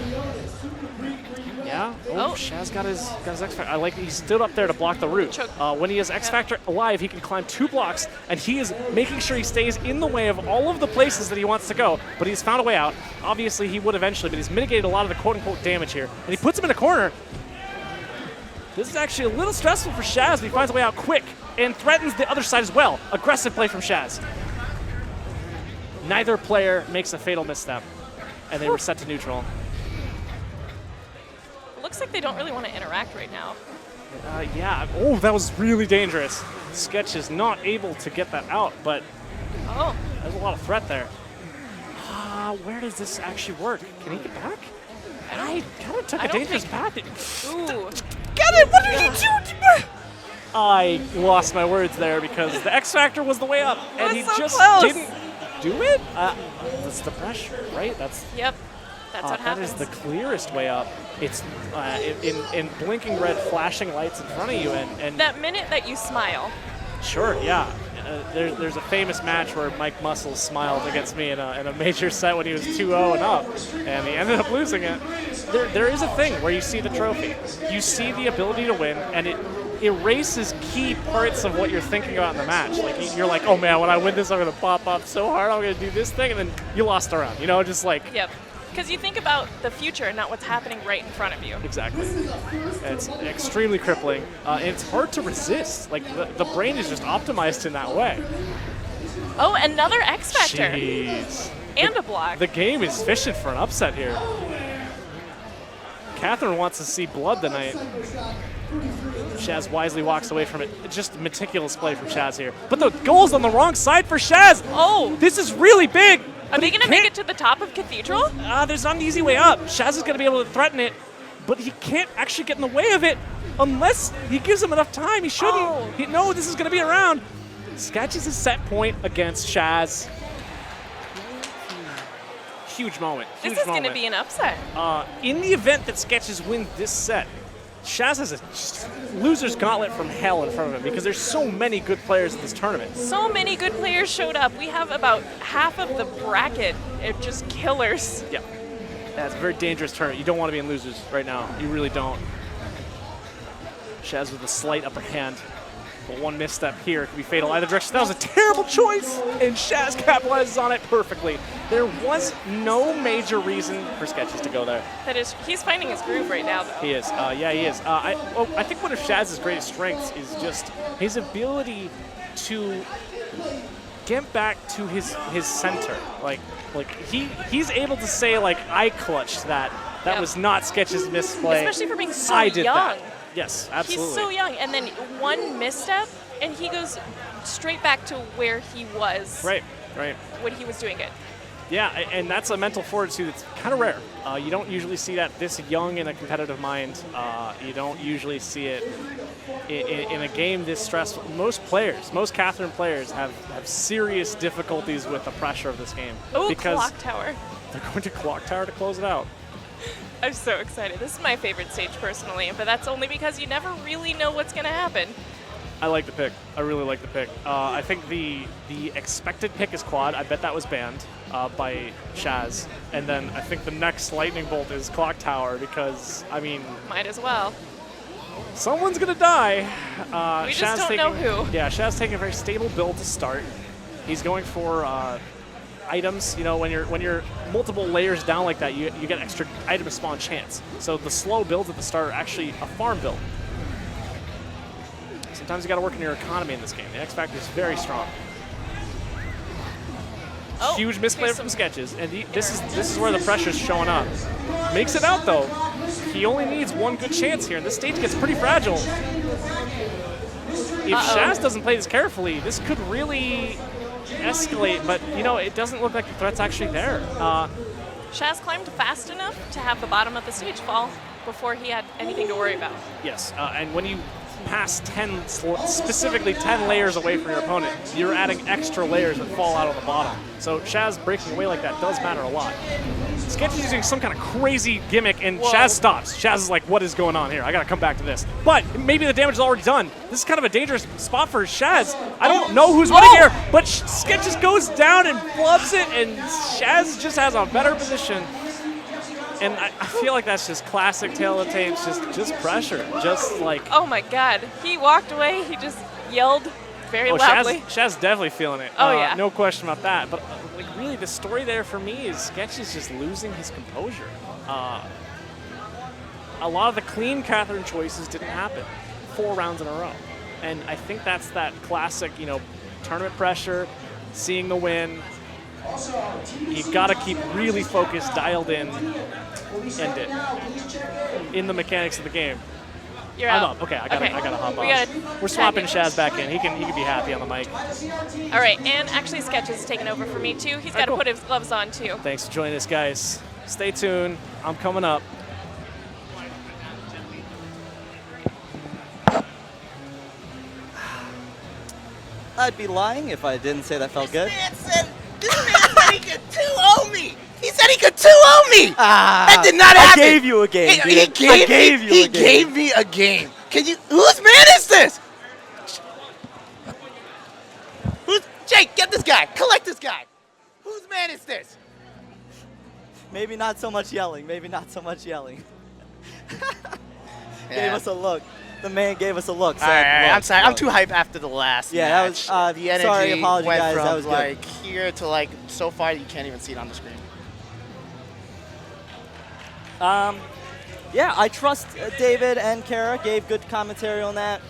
Yeah. Oh. Shaz got his X Factor. I like he stood up there to block the root. When he has X Factor alive, he can climb 2 blocks, and he is making sure he stays in the way of all of the places that he wants to go. But he's found a way out. Obviously, he would eventually, but he's mitigated a lot of the quote-unquote damage here, and he puts him in a corner. This is actually a little stressful for Shaz, but he finds a way out quick and threatens the other side as well. Aggressive play from Shaz. Neither player makes a fatal misstep, and they reset to neutral. Looks like they don't really want to interact right now. Yeah. Oh, that was really dangerous. Sketch is not able to get that out, but there's a lot of threat there. Where does this actually work? Can he get back? I kind of took a dangerous path. Ooh. Get it! What did you do? I lost my words there because the X Factor was the way up, and he so just close. didn't do it. That's the pressure, right? Yep. That's what that happens. is the clearest way up. It's in blinking red flashing lights in front of you, and That minute that you smile. sure, yeah. There's a famous match where Mike Muscles smiled against me in a major set when he was 2-0 and up, and he ended up losing it. There is a thing where you see the trophy. You see the ability to win, and it erases key parts of what you're thinking about in the match. Like you're like, oh man, when I win this, I'm gonna pop up so hard, I'm gonna do this thing, and then you lost a round. You know, just like. Yep. Because you think about the future and not what's happening right in front of you. Exactly. It's extremely crippling, and it's hard to resist. Like the brain is just optimized in that way. Oh, another X Factor. Jeez. And a block. The game is fishing for an upset here. Catherine wants to see blood tonight. Shaz wisely walks away from it. Just meticulous play from Shaz here. But the goal's on the wrong side for Shaz. Oh. This is really big. Are they going to make it to the top of Cathedral? There's not an easy way up. Shaz is going to be able to threaten it, but he can't actually get in the way of it unless he gives him enough time. He shouldn't. Oh. No, this is going to be around. Sketches a set point against Shaz. Huge moment. Huge This is going to moment. be an upset. In the event that Sketches win this set, Shaz has a loser's gauntlet from hell in front of him because there's so many good players in this tournament. So many good players showed up. We have about half of the bracket. It's just killers. Yeah. That's a very dangerous tournament. You don't want to be in losers right now. You really don't. Shaz with a slight upper hand. But one misstep here could be fatal either direction. That was a terrible choice, and Shaz capitalizes on it perfectly. There was no major reason for Sketches to go there. That is, he's finding his groove right now, though. He is. Yeah, he is. I think one of Shaz's greatest strengths is just his ability to get back to his center. Like he's able to say, like, I clutched that. That Yep. was not Sketch's misplay. Especially for being so I did young. that. Yes, absolutely. He's so young, and then one misstep, and he goes straight back to where he was Right. when he was doing it. Yeah, and that's a mental fortitude that's kind of rare. You don't usually see that this young in a competitive mind. You don't usually see it in a game this stressful. Most Catherine players have serious difficulties with the pressure of this game. Oh, because Clock Tower. they're going to Clock Tower to close it out. I'm so excited. This is my favorite stage personally, but that's only because you never really know what's going to happen. I like the pick. I really like the pick. I think the expected pick is quad. I bet that was banned by Shaz. And then I think the next lightning bolt is Clock Tower because, I mean, Might as well. someone's going to die. We just don't know who. Yeah, Shaz taking a very stable build to start. He's going for items. You know, when you're multiple layers down like that, you get extra item spawn chance. So the slow builds at the start are actually a farm build. Sometimes you got to work on your economy in this game. The X Factor is very strong. Oh, Huge misplay here's from some- Sketches, and this is where the pressure's showing up. Makes it out though. He only needs one good chance here, and this stage gets pretty fragile. If Shaz doesn't play this carefully, this could really escalate. But you know, it doesn't look like the threat's actually there. Shaz climbed fast enough to have the bottom of the stage fall before he had anything to worry about. Yes, and when you pass specifically 10 layers away from your opponent, you're adding extra layers that fall out on the bottom. So Shaz breaking away like that does matter a lot. Sketch is using some kind of crazy gimmick, and Whoa. Shaz stops. Shaz is like, what is going on here? I got to come back to this. But maybe the damage is already done. This is kind of a dangerous spot for Shaz. I don't know who's winning here, but Sketch just goes down and flubs it, and Shaz just has a better position. And I feel like that's just classic Tale of the Tapes, just pressure, just like... Oh my God. He walked away. He just yelled very loudly. Shaz definitely feeling it. Oh, yeah. No question about that. But like really, the story there for me is Sketch is just losing his composure. A lot of the clean Catherine choices didn't happen 4 rounds in a row. And I think that's that classic, you know, tournament pressure, seeing the win. You've got to keep really focused, dialed in, end it in the mechanics of the game. You're I'm out. up. Okay, I gotta hop We on. gotta We're swapping tag Shaz back in. He can be happy on the mic. All right, and actually Sketch is taking over for me too. He's got to cool. put his gloves on too. Thanks for joining us, guys. Stay tuned. I'm coming up. I'd be lying if I didn't say that felt good. This man said he could 2-0 me. He said he could 2-0 me. That did not happen. I gave you a game, He dude. gave I gave you a game. He gave me a game. Can you? Whose man is this? Jake, get this guy. Collect this guy. Whose man is this? Maybe not so much yelling. Maybe not so much yelling. Gave Yeah. us a look. The man gave us a look. All Said, right, look, I'm sorry. I'm look. too hype after the last Yeah, that match. was, the energy sorry, apology, went guys, from that was good. like here to like so far you can't even see it on the screen. Yeah, I trust David and Kara gave good commentary on that.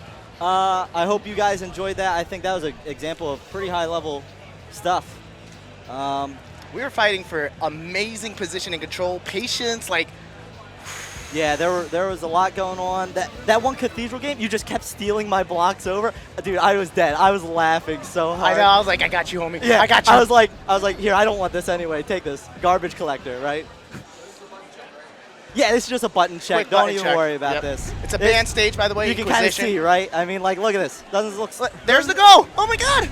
I hope you guys enjoyed that. I think that was an example of pretty high level stuff. We were fighting for amazing position and control, patience, like Yeah, there was a lot going on. That one Cathedral game, you just kept stealing my blocks over. Dude, I was dead. I was laughing so I hard. know. I was like, I got you, homie. Yeah, I got you. I was like, here, I don't want this anyway. Take this. Garbage collector, right? Yeah, this is just a button check. Quick Don't button even check. worry about Yep. this. It's a band stage, by the way. You can kind of Inquisition. see, right? I mean, like, look at this. Doesn't look. There's the goal. Oh my God.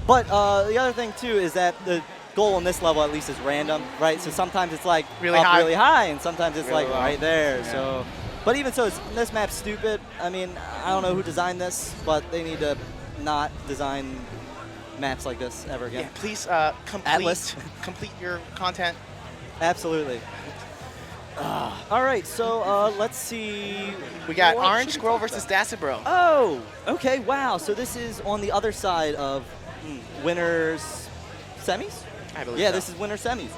But the other thing too is that the goal on this level at least is random, right? So sometimes it's like Really up high. really high, and sometimes it's Really like low. right there. Yeah. So, but even so, this map's stupid. I mean, I don't know who designed this, but they need to not design maps like this ever again. Yeah, please Atlas. complete your content. Absolutely. All right, so let's see. We got What Orange should we Squirrel talk versus about? Dacid Bro. Oh, okay, wow. So this is on the other side of winners semis? I believe Yeah, so. this is winner semis.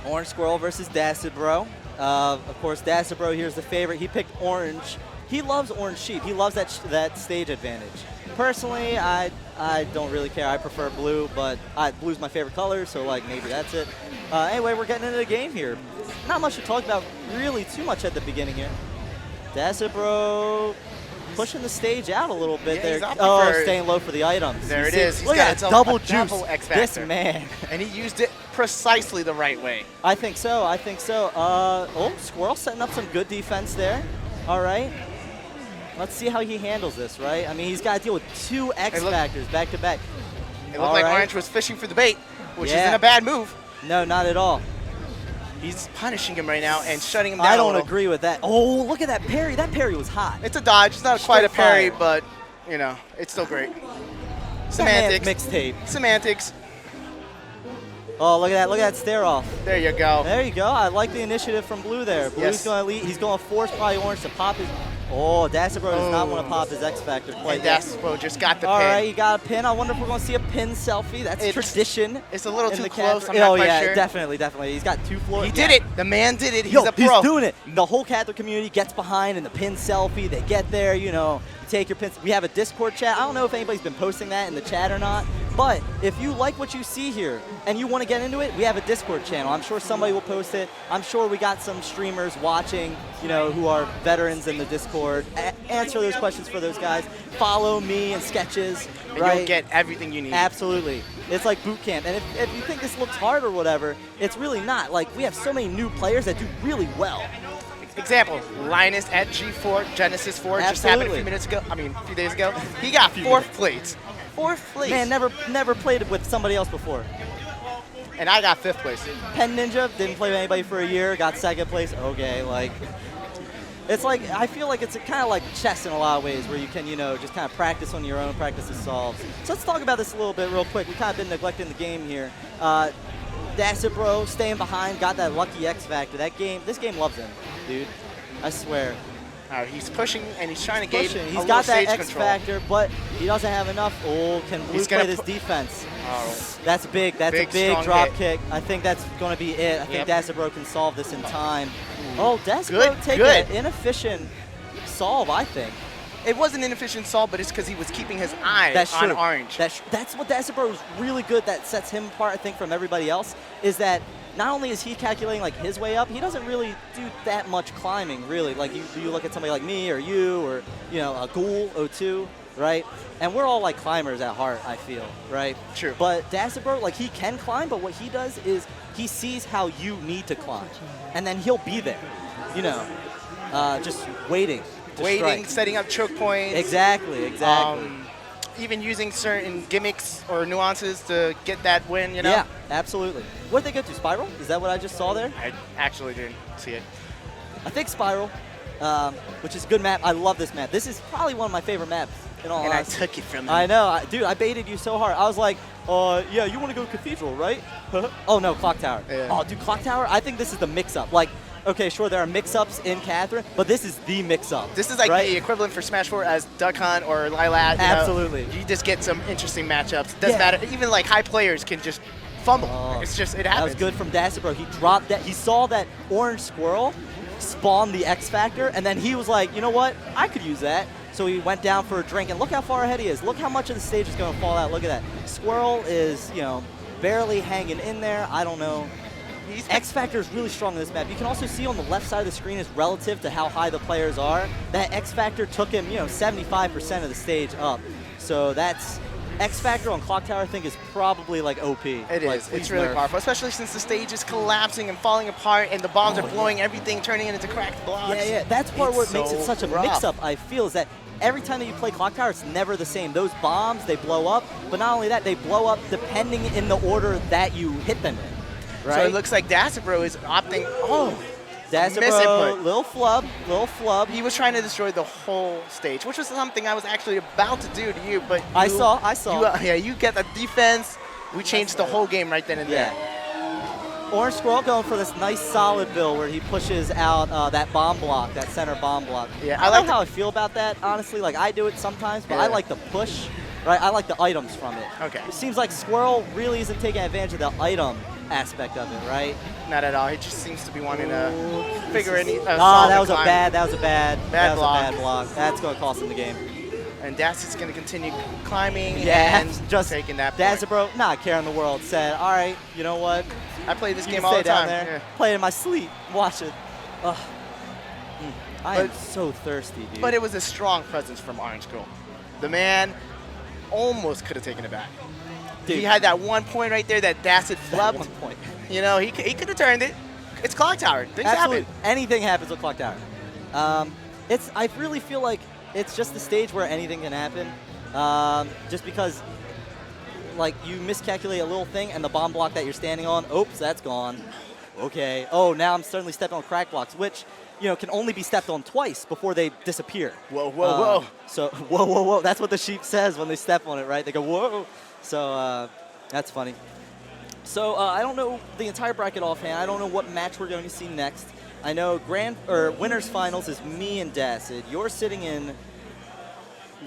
Orange Squirrel versus Dacid Bro. Of course, Dacid Bro here's the favorite. He picked orange. He loves orange sheep. He loves that stage advantage. Personally, I don't really care. I prefer blue, but blue's my favorite color, so like maybe that's it. Anyway, we're getting into the game here. Not much to talk about really too much at the beginning here. Dacid Bro pushing the stage out a little bit Yeah, there. he's opting Oh, for- staying low for the items. There You it see? is. He's Look got at himself that double a juice. double X This Factor. man. And he used it precisely the right way. I think so. I think so. Oh, Squirrel setting up some good defense there. All right. Let's see how he handles this, right? I mean, he's got to deal with two X Factors back to back. It looked like Orange was fishing for the bait, which Yeah. isn't a bad move. No, not at all. He's punishing him right now and shutting him down. I a don't little. agree with that. Oh, look at that parry. That parry was hot. It's a dodge. It's not quite a Straight parry, fire. but you know, it's still great. That man's Semantics. mixtape. Semantics. Oh, look at that. Look at that stare off. There you go. There you go. I like the initiative from Blue there. Blue's Yes. going to lead. He's going to force probably Orange to pop his. Oh, Dacid Bro does not want to pop his X Factor quite And yet. Dacid Bro just got the All pin. right, you got a pin. I wonder if we're going to see a pin selfie. That's It's- tradition. It's a little in too the close. Catherine. I'm not Oh quite yeah, sure. definitely. He's got two floors. He did it. The man did it. He's Yo, a pro. he's doing it. The whole Catholic community gets behind in the pin selfie. They get there, you know, take your pins. We have a Discord chat. I don't know if anybody's been posting that in the chat or not, but if you like what you see here and you want to get into it, we have a Discord channel. I'm sure somebody will post it. I'm sure we got some streamers watching, you know, who are veterans in the Discord. Answer those questions for those guys. Follow me and Sketches, And right? you'll get everything you need. Absolutely. It's like boot camp. And if you think this looks hard or whatever, it's really not. Like, we have so many new players that do really well. Example, Linus at G4, Genesis 4, just happened a Absolutely. few minutes ago. I mean, a few days ago. He got fourth place. Fourth place. Man, never played it with somebody else before. And I got fifth place. Pen Ninja, didn't play with anybody for a year, got second place. Okay, like, it's like, I feel like it's kind of like chess in a lot of ways where you can, you know, just kind of practice on your own, practice the solves. So let's talk about this a little bit real quick. We've kind of been neglecting the game here. Dacid Bro staying behind, got that lucky X Factor. This game loves him, dude. I swear. He's pushing and he's trying to gain Pushing. a He's little got that stage X control. Factor, but he doesn't have enough. Oh, can Blue He's gonna play this pu- defense? Oh. That's big. That's Big, a big strong drop hit. kick. I think that's going to be it. I think Yep. Dacid Bro can solve this in time. Oh, Dacid Good, Bro taking good. an inefficient solve, I think. It was an inefficient solve, but it's because he was keeping his eye That's on true. Orange. That's what Dacid Bro is really good. That sets him apart, I think, from everybody else. Is that not only is he calculating like his way up, he doesn't really do that much climbing, really. Like you look at somebody like me or you or you know a Ghoul O2, right? And we're all like climbers at heart, I feel, right? True. But Dacid Bro, like he can climb, but what he does is he sees how you need to climb, and then he'll be there, you know, just waiting. To Waiting, strike. setting up choke points. Exactly. Even using certain gimmicks or nuances to get that win, you know? Yeah, absolutely. What did they go to? Spiral? Is that what I just saw there? I actually didn't see it. I think Spiral, which is a good map. I love this map. This is probably one of my favorite maps, in all And I honesty. took it from him. I know. Dude, I baited you so hard. I was like, yeah, you want to go Cathedral, right? Oh, no, Clock Tower. Yeah. Oh, dude, Clock Tower? I think this is the mix-up. Like, okay, sure, there are mix-ups in Catherine, but this is the mix-up. This is like right? the equivalent for Smash 4 as Duck Hunt or Lilat. You know? Absolutely. You just get some interesting matchups. Doesn't Yeah. matter. Even like high players can just fumble. Oh, It's just, it That happens. was good from Dacid Bro. He dropped that. He saw that orange squirrel spawn the X Factor, and then he was like, you know what? I could use that. So he went down for a drink, and look how far ahead he is. Look how much of the stage is going to fall out. Look at that. Squirrel is, you know, barely hanging in there. I don't know X Factor is really strong in this map. You can also see on the left side of the screen is relative to how high the players are. That X Factor took him, 75% of the stage up. So that's X Factor on Clock Tower, I think, is probably like OP. It like, is. It's really powerful, especially since the stage is collapsing and falling apart, and the bombs are blowing everything, turning it into cracked blocks. Yeah. That's part what makes it such a rough. mix-up, I feel, is that every time that you play Clock Tower, it's never the same. Those bombs, they blow up, but not only that, they blow up depending in the order that you hit them in, right? So it looks like Dacid Bro is opting. Oh, Dacid miss Bro, input. little flub. He was trying to destroy the whole stage, which was something I was actually about to do to you, but I saw. You get the defense. We changed the whole game right then and there. Orange Squirrel going for this nice solid build where he pushes out that bomb block, that center bomb block. Yeah, I don't know how I feel about that, honestly. Like, I do it sometimes, but I like the push, right? I like the items from it. Okay. It seems like Squirrel really isn't taking advantage of the item aspect of it, right? Not at all. He just seems to be wanting to figure any. That was a bad block. block. That's going to cost him the game. And Dacid's going to continue climbing Yeah, and just taking that point. Dacid Bro, not caring the world, said, all right, you know what? I play this You game can all stay the time. down there, Yeah. play it in my sleep, watch it. Ugh. I am But- so thirsty, dude. But it was a strong presence from Orange Squirrel. The man almost could have taken it back. Dude, He had that 1 point right there that Dacid that flubbed. 1 point. He could have turned it. It's Clock Tower. Things Absolutely, happen. anything happens with Clock Tower. I really feel like it's just the stage where anything can happen. Just because, like, you miscalculate a little thing and the bomb block that you're standing on, oops, that's gone. Okay. Oh, now I'm suddenly stepping on crack blocks, which, can only be stepped on twice before they disappear. Whoa. So, whoa. That's what the sheep says when they step on it, right? They go, whoa. So, that's funny. So, I don't know the entire bracket offhand. I don't know what match we're going to see next. I know winners finals is me and Dacid. You're sitting in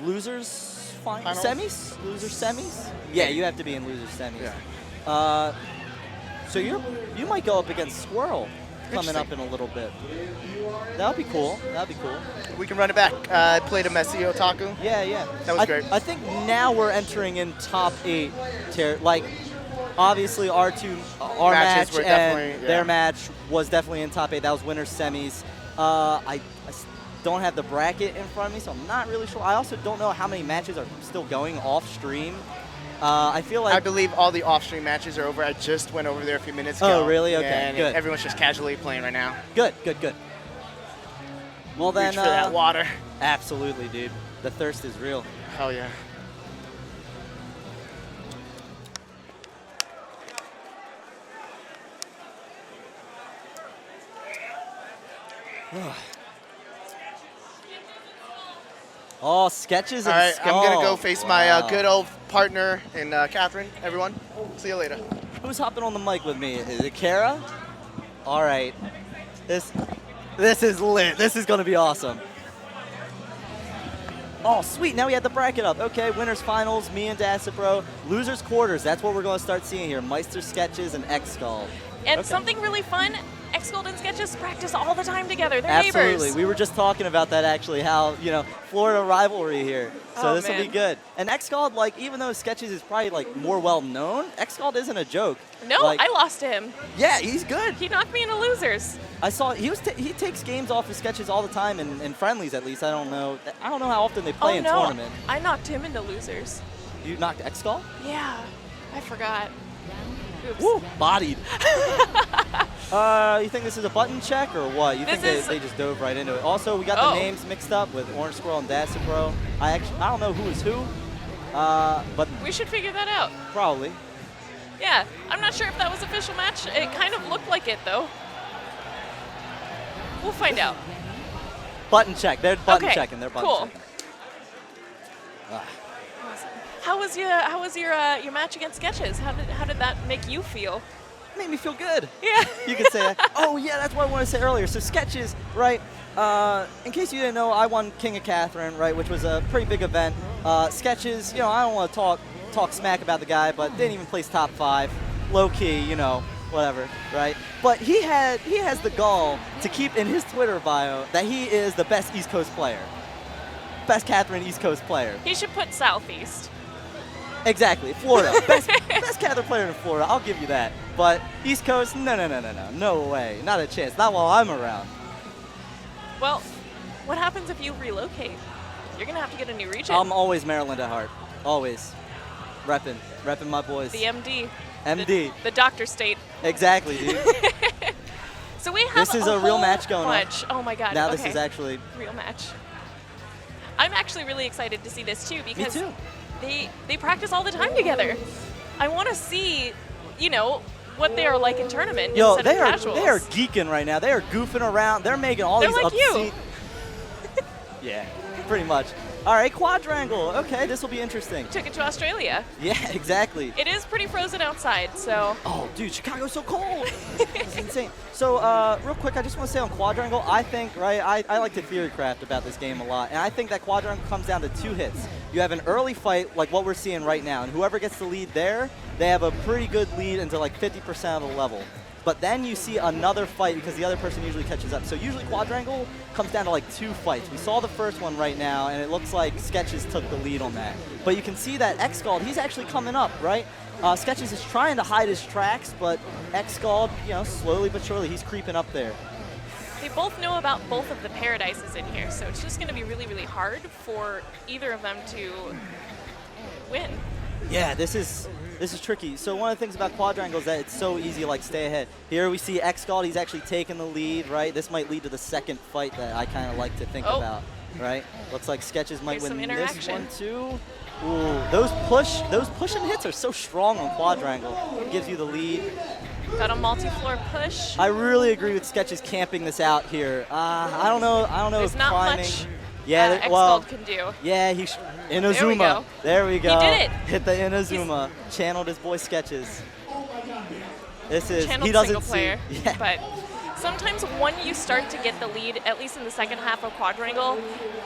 losers finals? Semis? Losers semis? Yeah, you have to be in losers semis. Yeah. So you might go up against Squirrel coming up in a little bit. That would be cool. We can run it back. I played a Messi Otaku. Yeah. That was great. I think now we're entering in top 8 tier. Like, obviously our Matches match were and definitely, their match was definitely in top 8. That was winners semis. I don't have the bracket in front of me, so I'm not really sure. I also don't know how many matches are still going off stream. I feel like I believe all the off-stream matches are over. I just went over there a few minutes ago. Oh, really? Okay, and good. Everyone's just casually playing right now. Good. Well then, Reach for that water. Absolutely, dude. The thirst is real. Hell yeah. Oh, sketches and All right, I'm going to go Skull. face Wow. my good old partner in Catherine, everyone. See you later. Who's hopping on the mic with me? Is it Kara? All right. This is lit. This is going to be awesome. Oh, sweet. Now we have the bracket up. Okay, winners finals, me and Dacid Bro. Losers quarters. That's what we're going to start seeing here. Meister sketches and X Skull. And something really fun, Xold and Sketches practice all the time together. They're Absolutely. neighbors. We were just talking about that actually, how, Florida rivalry here. So Oh, this will be man. good. And Xold, like, even though Sketches is probably like more well known, Xold isn't a joke. No, Like, I lost to him. yeah, he's good. He knocked me into losers. I saw he takes games off his Sketches all the time in friendlies at least. I don't know how often they play Oh in no, tournament. I knocked him into losers. You knocked Xold? Yeah, I forgot. Oops. Woo, bodied. You think this is a button check or what? You think This is- they just dove right into it? Also, we got the names mixed up with Orange Squirrel and Dacid Bro. I don't know who is who, but We should figure that out. probably. Yeah, I'm not sure if that was official match. It kind of looked like it though. We'll find out. Button check. They're button Okay, checking. They're button cool. checking. Ah. How was your match against Sketches? How did that make you feel? Made me feel good. Yeah. You could say that. Oh, yeah, that's what I wanted to say earlier. So Sketches, right, in case you didn't know, I won King of Catherine, right, which was a pretty big event. Sketches, I don't want to talk smack about the guy, but didn't even place top 5. Low-key, whatever, right? But he has the gall to keep in his Twitter bio that he is the best East Coast player. Best Catherine East Coast player. He should put Southeast. Exactly, Florida. Best Cather player in Florida, I'll give you that. But East Coast, no way. Not a chance, not while I'm around. Well, what happens if you relocate? You're going to have to get a new region. I'm always Maryland at heart, always. Repping my boys. The MD. MD. The doctor state. Exactly, dude. So we have This is a real whole match going on. bunch. Oh my god. Now okay. this is actually... Real match. I'm actually really excited to see this too because Me too. they practice all the time together. I want to see, you know, what they are like in tournament Yo, instead of casuals. they are geeking right now. They are goofing around. They're making all They're these like you. obscene... Yeah, pretty much. All right, quadrangle. Okay, this will be interesting. Took it to Australia. Yeah, exactly. It is pretty frozen outside, so. Oh, dude, Chicago's so cold. It's insane. So, real quick, I just want to say on quadrangle, I think, right, I like to theory craft about this game a lot, and I think that quadrangle comes down to 2 hits. You have an early fight, like what we're seeing right now, and whoever gets the lead there, they have a pretty good lead into like 50% of the level. But then you see another fight because the other person usually catches up. So usually quadrangle comes down to like 2 fights. We saw the first one right now, and it looks like Sketches took the lead on that. But you can see that Xold, he's actually coming up, right? Sketches is trying to hide his tracks, but Xold, you know, slowly but surely, he's creeping up there. They both know about both of the paradises in here, so it's just going to be really, really hard for either of them to win. Yeah, this is tricky. So one of the things about quadrangle is that it's so easy to like stay ahead. Here we see Xold, he's actually taking the lead, right? This might lead to the second fight that I kind of like to think about, right? Looks like Sketches might There's win some this interaction. one too. Ooh, those push and hits are so strong on quadrangle. It gives you the lead. Got a multi-floor push. I really agree with Sketches camping this out here. I don't know There's if not climbing. much Yeah, well, Xold can do. yeah, he Inazuma. There we go. There we go. He did it. Hit the Inazuma. Channeled his boy Sketches. This is Channeled he doesn't single player. see. Yeah. But sometimes when you start to get the lead, at least in the second half of quadrangle,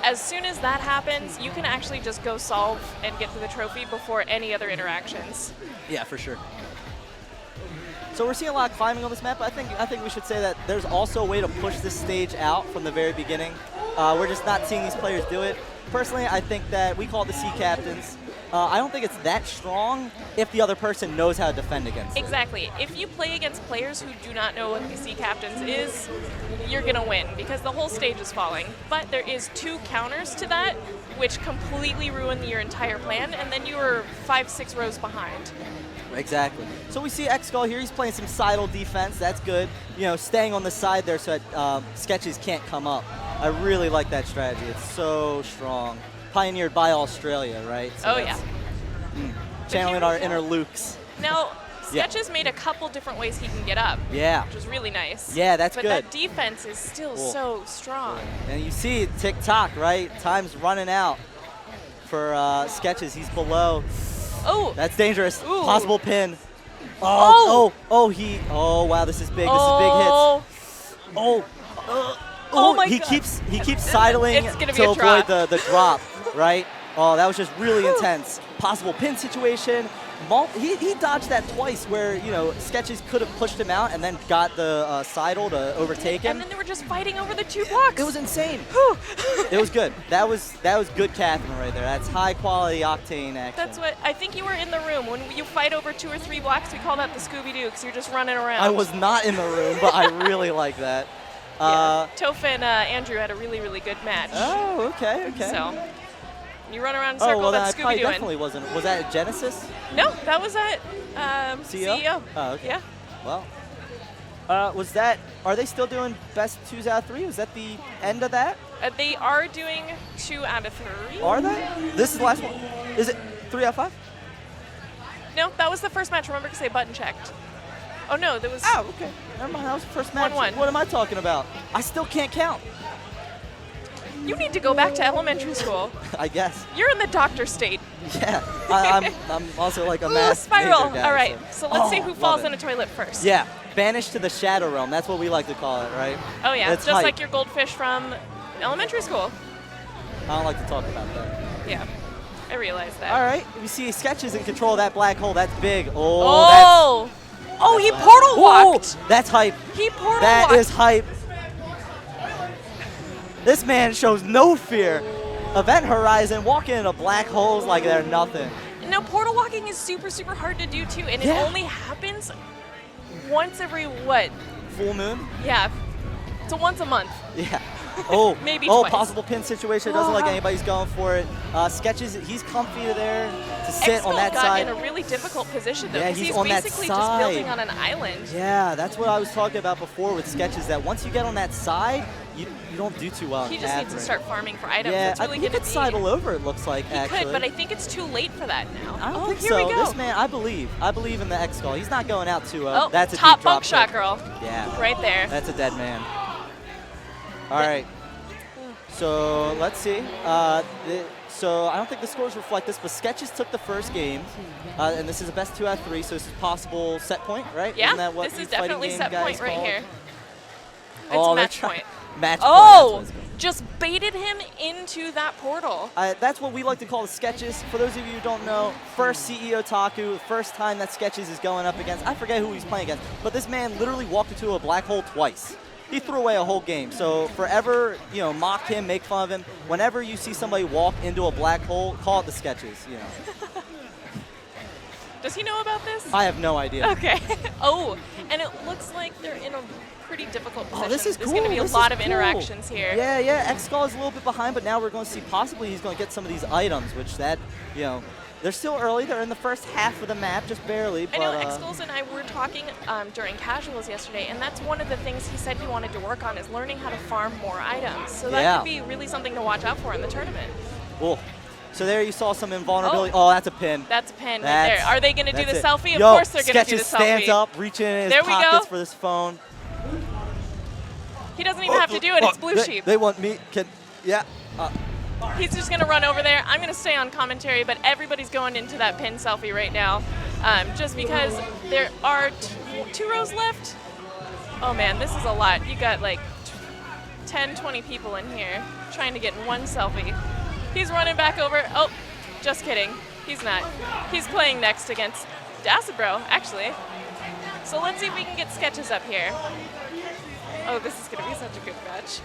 as soon as that happens, you can actually just go solve and get to the trophy before any other interactions. Yeah, for sure. So we're seeing a lot of climbing on this map, but I think we should say that there's also a way to push this stage out from the very beginning. We're just not seeing these players do it. Personally, I think that we call it the C captains. I don't think it's that strong if the other person knows how to defend against it. Exactly. If you play against players who do not know what the C captains is, you're going to win because the whole stage is falling. But there is 2 counters to that, which completely ruin your entire plan, and then you are 5-6 rows behind. Exactly. So we see Xold here. He's playing some sidle defense. That's good. You know, staying on the side there so that Sketches can't come up. I really like that strategy. It's so strong. Pioneered by Australia, right? So Oh, yeah. Channeling here our we go. inner Lukes. Now, Sketches made a couple different ways he can get up, Yeah. which is really nice. Yeah, that's but good. that defense is still Cool. so strong. And you see tick-tock, right? Time's running out for Sketches. He's below. Oh, That's dangerous. Ooh. Possible pin. Oh. Oh, wow, this is big. oh. This is big hits. Oh, Oh my he God. keeps sidling It's gonna be to a avoid drop. the drop, right? Oh, that was just really intense. Possible pin situation. He dodged that twice where, you know, Sketches could have pushed him out and then got the sidle to overtake him. And then they were just fighting over the 2 blocks. It was insane. Whew. It was good. That was good Catherine right there. That's high quality octane action. That's what, I think you were in the room. When you fight over 2 or 3 blocks, we call that the Scooby-Doo, because you're just running around. I was not in the room, but I really like that. Yeah. Toph and Andrew had a really, really good match. Oh, okay. So, you run around in a circle, well, then I that's probably Scooby-Dooing. definitely wasn't. Was that at Genesis? No, that was at CEO? CEO. Oh, okay. Yeah. Well, was that? Are they still doing best 2s out of 3? Was that the end of that? They are doing 2 out of 3. Are they? This is the last one. Is it 3 out of 5? No, that was the first match. Remember, because they button checked. Oh no, there was. Oh, okay. Never mind. That was the first match. 1-1. What am I talking about? I still can't count. You need to go back to elementary school. I guess. You're in the doctor state. Yeah. I'm also like a Ooh, math spiral. major guy, All right. So let's see who love falls it. in a toilet first. Yeah. Banished to the Shadow Realm. That's what we like to call it, right? Oh yeah, That's just hype. like your goldfish from elementary school. I don't like to talk about that. Yeah, I realize that. All right. We see Sketches in control of that black hole. That's big. Oh. Oh, he that's portal walked. Whoa, that's hype. He portal That walked. is hype. This man shows no fear. Event Horizon walking into black holes like they're nothing. no, portal walking is super, super hard to do too, and it Yeah. only happens once every, what? Full moon? Yeah, so once a month. Yeah. Oh, Maybe oh, twice. possible pin situation. It doesn't like Oh. anybody's going for it. Sketches, he's comfy there to sit on Xold that got side. in a really difficult position though, Yeah, because he's on that basically just side. building on an island. Yeah, that's what I was talking about before with Sketches, that once you get on that side, you don't do too well. He in just needs to Catherine. start farming for items. Yeah, It's really he going to could be. sidle over, it looks like, He actually. could, but I think it's too late for that now. I don't oh, think here so. we go. This man, I believe in the X-Skull. He's not going out to Oh, that's a top deep bunk drop shot, kick. girl. Yeah. Right there. That's a dead man. All right. So let's see. So I don't think the scores reflect this, but Sketches took the first game, and this is a best 2 out of 3, so this is possible set point, right? Yeah, Isn't that what this you is fighting definitely game set guys point right call it? here. It's Oh, they're match trying- point. Match Oh, point. That's what it's called. just baited him into that portal. That's what we like to call the Sketches. For those of you who don't know, first CEO Taku, first time that Sketches is going up against, I forget who he's playing against, but this man literally walked into a black hole twice. He threw away a whole game. So forever, mock him, make fun of him. Whenever you see somebody walk into a black hole, call it the Sketches, Does he know about this? I have no idea. Okay. Oh, and it looks like they're in a pretty difficult position. Oh, this is There's cool. going to be a This lot is of cool. interactions here. Yeah, X-Skull is a little bit behind, but now we're going to see possibly he's going to get some of these items, which they're still early. They're in the first half of the map, just barely. I know but, Xold and I were talking during casuals yesterday, and that's one of the things he said he wanted to work on is learning how to farm more items. So that Yeah. could be really something to watch out for in the tournament. Cool. So there you saw some invulnerability. Oh, that's a pin. That's a pin right there. Are they going to do the That's it. selfie? Of Yo, course they're going to do the Sketches stands selfie. up, reaching in his There we go. pockets for this phone. He doesn't even have to do it. It's Blue Sheep. They want me. He's just going to run over there. I'm going to stay on commentary, but everybody's going into that pin selfie right now just because there are 2 rows left. Oh, man, this is a lot. You got like 10, 20 people in here trying to get in one selfie. He's running back over. Oh, just kidding. He's not. He's playing next against Dacid, actually. So let's see if we can get Sketches up here. Oh, this is going to be such a good match.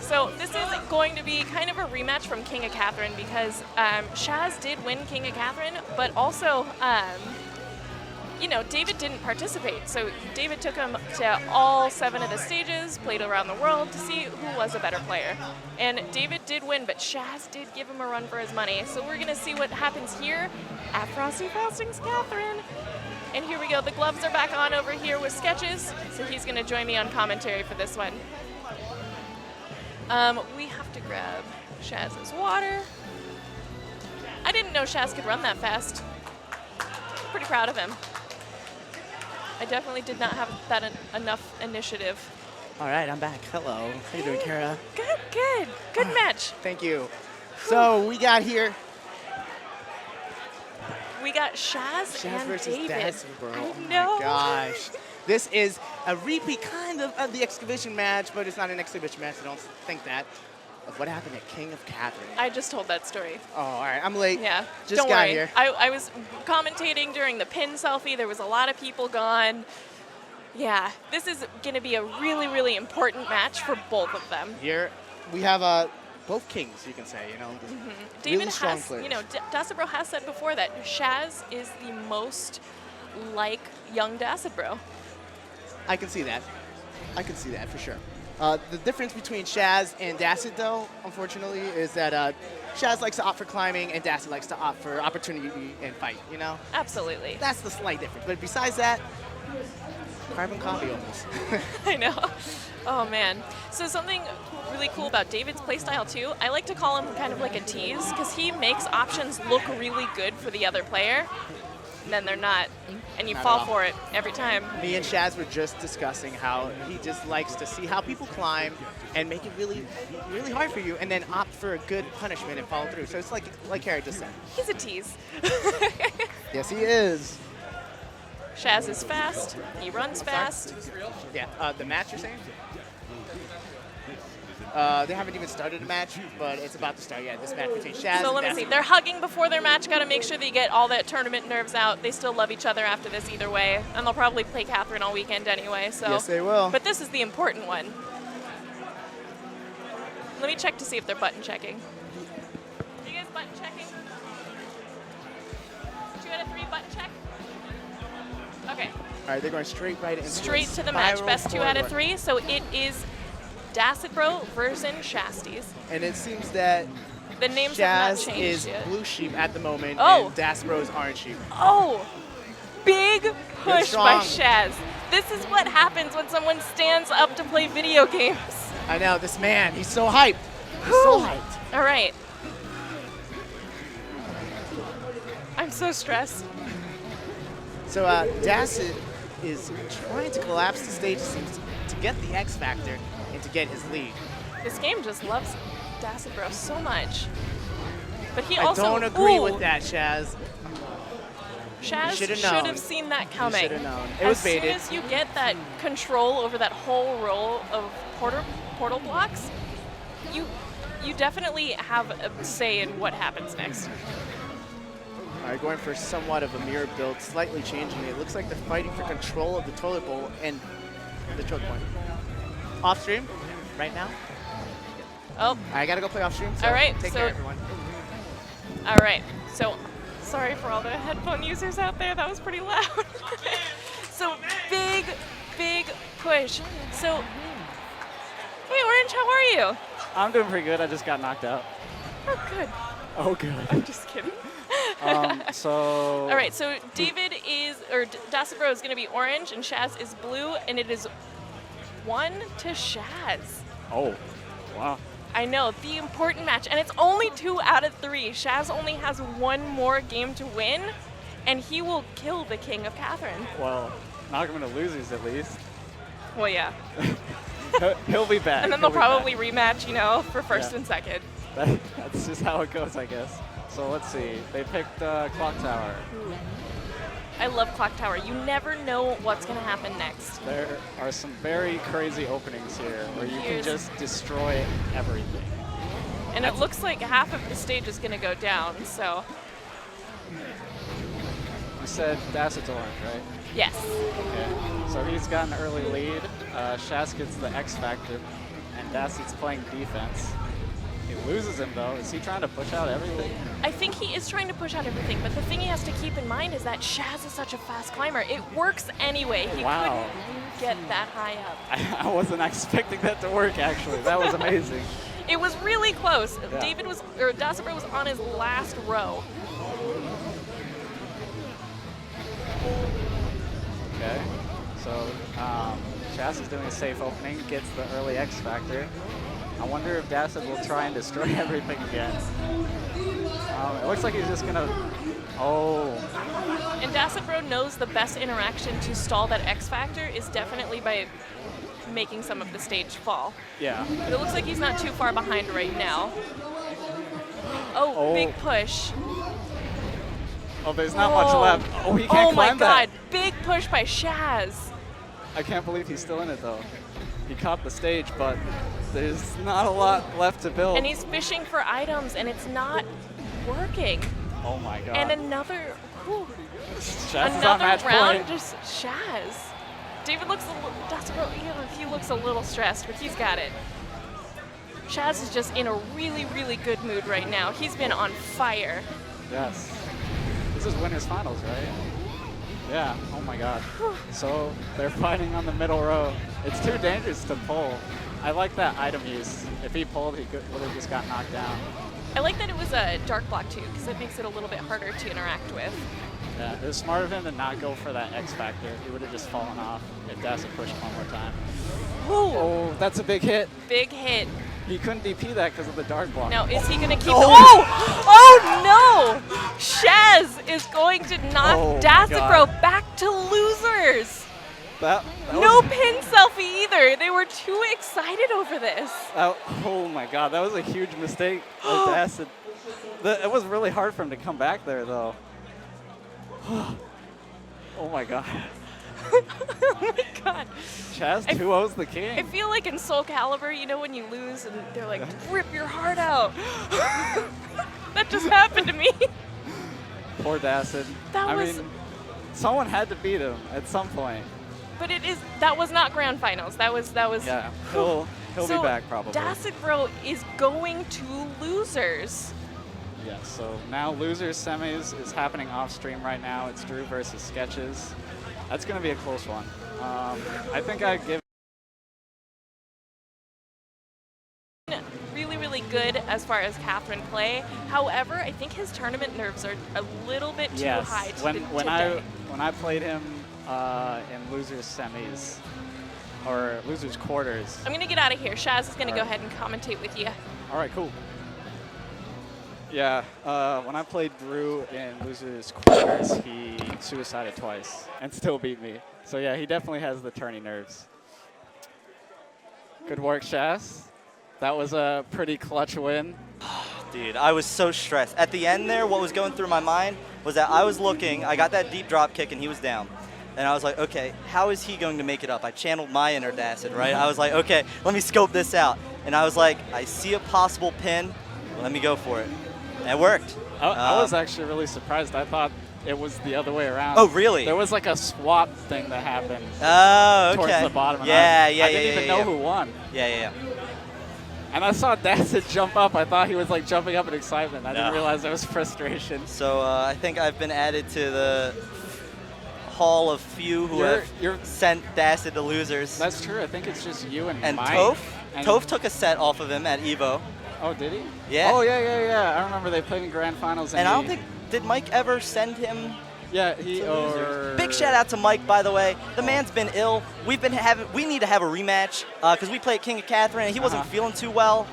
So this is going to be kind of a rematch from King of Catherine because Shaz did win King of Catherine, but also, David didn't participate. So David took him to all 7 of the stages, played around the world to see who was a better player. And David did win, but Shaz did give him a run for his money. So we're going to see what happens here at Frosty Faustings Catherine. And here we go. The gloves are back on over here with Sketches, so he's going to join me on commentary for this one. We have to grab Shaz's water. I didn't know Shaz could run that fast. Pretty proud of him. I definitely did not have that enough initiative. All right, I'm back. Hello. How you doing, Kara? Good. Good match. Thank you. So we got here We got Shaz and versus David. Dacid, bro. I Oh know. my gosh. This is a repeat kind of the exhibition match, but it's not an exhibition match. I don't think that. Of what happened at King of Catherine. I just told that story. Oh, all right. I'm late. Yeah, Just don't got worry. here. I was commentating during the pin selfie. There was a lot of people gone. Yeah, this is going to be a really, really important match for both of them. Here we have both kings, you can say. David really strong has, players. Dacid has said before that Shaz is the most like young Dacid. I can see that. I can see that for sure. The difference between Shaz and Dacid, though, unfortunately, is that Shaz likes to opt for climbing and Dacid likes to opt for opportunity and fight, Absolutely. That's the slight difference. But besides that, carbon copy almost. I know. Oh, man. So something really cool about David's playstyle, too, I like to call him kind of like a tease because he makes options look really good for the other player, and then they're not. And you Not fall at all. for it every time. Me and Shaz were just discussing how he just likes to see how people climb and make it really, really hard for you and then opt for a good punishment and follow through. So it's like Kara just said. He's a tease. Yes, he is. Shaz is fast. He runs fast. Yeah, the match you're saying? They haven't even started a match, but it's about to start. Yeah, this match between Shaz So and let me Dacid. see. They're hugging before their match. Got to make sure they get all that tournament nerves out. They still love each other after this either way. And they'll probably play Catherine all weekend anyway. So. Yes, they will. But this is the important one. Let me check to see if they're button checking. Are you guys button checking? 3 butt check. Okay. All right, they're going straight right into Straight a to the match. spiral Best 2 out of forward. 3. So it is Dacid Bro versus Shasties. And it seems that The names have not Shaz changed is yet. blue sheep at the moment, Oh. and Dacid is orange sheep. Oh, big push by strong. Shaz. This is what happens when someone stands up to play video games. I know, this man, he's so hyped. He's so Whew. hyped. All right. I'm so stressed. So Dacid is trying to collapse the stage, it seems, to get the X Factor and to get his lead. This game just loves Dacid Bro so much. But he I also don't agree ooh, with that, Shaz. Shaz should've should known. have seen that coming. should've known. It was as baited. soon as you get that control over that whole row of portal blocks, you definitely have a say in what happens next. All right, going for somewhat of a mirror build, slightly changing it. Looks like they're fighting for control of the toilet bowl and the choke point. Off stream, right now. Oh, I gotta go play off stream. So All right, take so- care, everyone. all right. So, sorry for all the headphone users out there. That was pretty loud. So, big push. So, hey, Orange, how are you? I'm doing pretty good. I just got knocked out. Oh, good. Oh, good. I'm just kidding. So. All right, so David Dacid Bro is going to be orange, and Shaz is blue, and it is 1 to Shaz. Oh, wow. I know, the important match, and it's only 2 out of 3. Shaz only has 1 more game to win, and he will kill the King of Catherine. Well, knock him into losers at least. Well, yeah. He'll be back. And then He'll they'll be back. probably rematch, you know, for first Yeah. and second. That's just how it goes, I guess. So let's see. They picked Clock Tower. I love Clock Tower. You never know what's going to happen next. There are some very crazy openings here where you can Here's- just destroy everything. And it looks like half of the stage is going to go down, so You said Dacid's orange, right? yes. Okay. So he's got an early lead. Shaz gets the X Factor, and Dacid's playing defense. He loses him though. Is he trying to push out everything? I think he is trying to push out everything, but the thing he has to keep in mind is that Shaz is such a fast climber. It works anyway. He Wow. couldn't get that high up. I wasn't expecting that to work actually. That was amazing. It was really close. Yeah. Dacid Bro was on his last row. Okay. So Shaz is doing a safe opening, gets the early X Factor. I wonder if Dacid will try and destroy everything again. It looks like he's just gonna. Oh. And Dacid Bro knows the best interaction to stall that X Factor is definitely by making some of the stage fall. Yeah. But it looks like he's not too far behind right now. Oh, big push. Oh, there's not much Whoa. left. Oh, he can't Oh my climb god, that. big push by Shaz. I can't believe he's still in it though. He caught the stage, but there's not a lot left to build. And he's fishing for items, and it's not working. Oh my god. And another, whew, Shaz is on another match round, point. just Shaz. David looks he looks a little stressed, but he's got it. Shaz is just in a really, really good mood right now. He's been on fire. Yes. This is winners finals, right? Yeah. Oh my god. So they're fighting on the middle row. It's too dangerous to pull. I like that item use. If he pulled, he would have just got knocked down. I like that it was a dark block too, because it makes it a little bit harder to interact with. Yeah, it was smart of him to not go for that X Factor. He would have just fallen off if Dacid pushed one more time. Ooh, Oh, that's a big hit. big hit. He couldn't DP that because of the dark block. Now, is he going to keep No. Oh no! Shaz is going to knock Oh my Dacid Bro God. back to losers. That No was, pin selfie either. They were too excited over this. oh my god, that was a huge mistake of Dacid. It was really hard for him to come back there though. Oh my god. Oh my god. Chaz 2-0's the king. I feel like in Soul Calibur, you know when you lose and they're like, rip your heart out. That just happened to me. Poor Dacid. That I was- mean, someone had to beat him at some point. But that was not grand finals. That was Yeah, he'll So be back probably. Dacid Bro is going to losers. Yeah, so now losers semis is happening off stream right now. It's Drew versus Sketches. That's going to be a close one. I think I'd give really good as far as Catherine play. However, I think his tournament nerves are a little bit too high today. When I played him in losers semis or losers quarters. I'm going to get out of here. Shaz is going to go Alright. ahead and commentate with you. All right, cool. Yeah, when I played Drew in losers quarters, he suicided twice and still beat me. So yeah, he definitely has the tourney nerves. Good work, Shaz. That was a pretty clutch win. Dude, I was so stressed. At the end there, what was going through my mind was that I was looking, I got that deep drop kick and he was down. And I was like, okay, how is he going to make it up? I channeled my inner Dacid, right? I was like, okay, let me scope this out. And I was like, I see a possible pin, let me go for it. And it worked. I was actually really surprised. I thought it was the other way around. Oh, really? There was like a swap thing that happened Oh, okay. towards the bottom. And Yeah, I didn't even know who won. Yeah. And I saw Dacid jump up. I thought he was like jumping up in excitement. I didn't No. realize there was frustration. So I think I've been added to the hall of few who have sent Dacid to losers. That's true. I think it's just you and Mike. Toph? And Toph took a set off of him at EVO. Oh, did he? Yeah. Oh, yeah. I remember they played in grand finals. And I don't think, did Mike ever send him Yeah, he to or losers? Big shout out to Mike, by the way. The man's been ill. We need to have a rematch because we played King of Catherine and he wasn't feeling too well.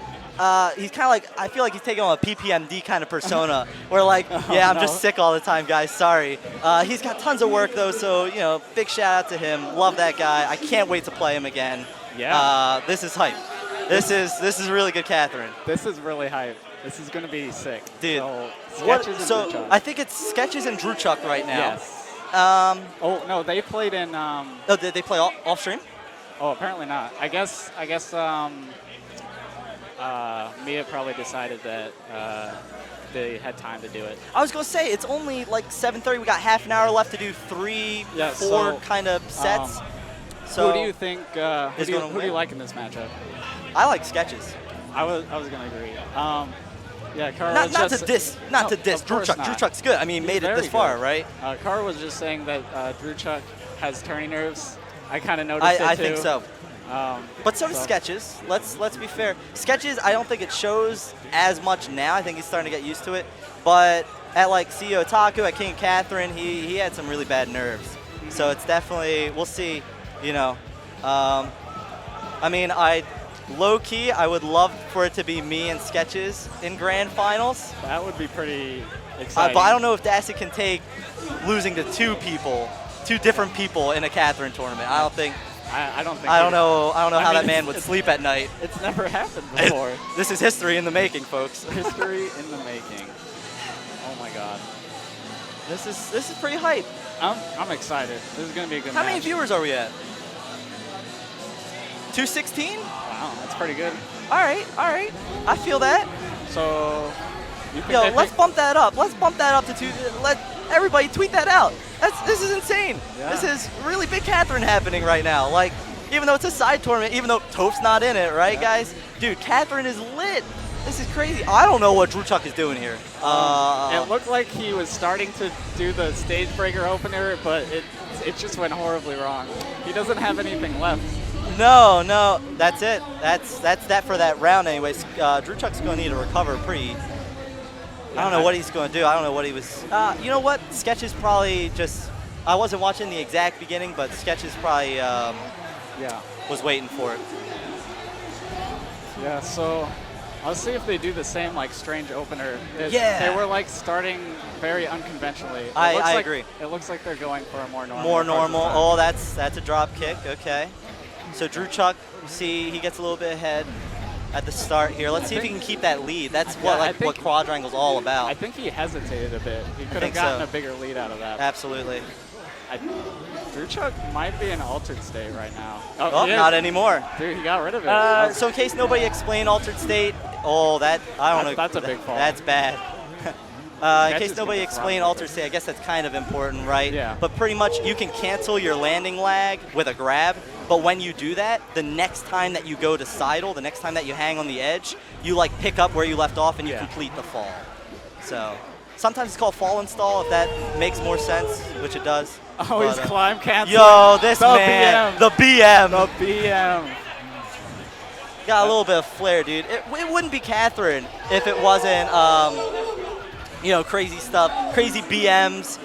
He's kind of like, I feel like he's taking on a PPMD kind of persona. Where like, yeah, I'm just sick all the time, guys. Sorry. He's got tons of work though, so you know, big shout out to him. Love that guy. I can't wait to play him again. Yeah. This is hype. This is really good, Catherine. This is really hype. This is going to be sick. Dude, So, what? Sketches and So Drew Chuck. I think it's Sketches and Drew Chuck right now. Yes. Oh, no, they played in. did they play off stream? Oh, apparently not. I guess. Mia probably decided that they had time to do it. I was gonna say it's only like 7:30. We got half an hour left to do four kind of sets. So who do you think? Who do you like in this matchup? I like Sketches. I was gonna agree. Yeah, Kara Not was just to diss. Not to diss. of Drew course Chuck. not. Drew Chuck's good. I mean, he made it very this far, good. right? Kara was just saying that Drew Chuck has tourney nerves. I kind of noticed it too. I think so. But so does so- Sketches. Let's be fair. Sketches, I don't think it shows as much now. I think he's starting to get used to it. But at like CEO Otaku, at King of Catherine, he had some really bad nerves. So it's definitely, we'll see. You know, I mean, low key, I would love for it to be me and Sketches in grand finals. That would be pretty exciting. But I don't know if Dacid can take losing to two different people in a Catherine tournament. I don't think. I don't think. I don't know how mean, that man would sleep at night. It's never happened before. This is history in the making, folks. History in the making. Oh my God. This is pretty hype. I'm excited. This is gonna be a good How match. many viewers are we at? 216? Wow, that's pretty good. All right. I feel that. So, you think Yo, they let's pick- bump that up. Let's bump that up to 2. Let everybody tweet that out. This is insane. Yeah. This is really big Catherine happening right now. Like, even though it's a side tournament, even though Toph's not in it, right, guys? Dude, Catherine is lit. This is crazy. I don't know what Drew Chuck is doing here. It looked like he was starting to do the stage breaker opener, but it just went horribly wrong. He doesn't have anything left. No, that's it. That's that for that round anyways. Drew Chuck's going to need to recover pretty. I don't know what he's going to do. I don't know what he was. You know what? Sketches probably just. I wasn't watching the exact beginning, but Sketches probably was waiting for it. Yeah, so I'll see if they do the same like strange opener. Yeah. They were like starting very unconventionally. I agree. It looks like they're going for a more normal. More approach normal. this time. Oh, that's a drop kick. Okay. So Drew Chuck, you see, he gets a little bit ahead at the start here. Let's see if he can keep that lead. That's what quadrangle's all about. I think he hesitated a bit. He could have think gotten so. a bigger lead out of that. Absolutely. Drew Chuck might be in altered state right now. Oh, he is. not anymore. Dude, he got rid of it. So in case nobody explained altered state, I don't know. That's a big fault. That's bad. In Catches case nobody can explained drop altered state, I guess that's kind of important, right? Yeah. But pretty much you can cancel your landing lag with a grab. But when you do that, the next time that you go to sidle, the next time that you hang on the edge, you like pick up where you left off and you complete the fall. So sometimes it's called fall install if that makes more sense, which it does. Always climb cancel. Yo, this the man, BM. the BM. The BM. Got a little bit of flair, dude. It wouldn't be Catherine if it wasn't, you know, crazy stuff, crazy BMs,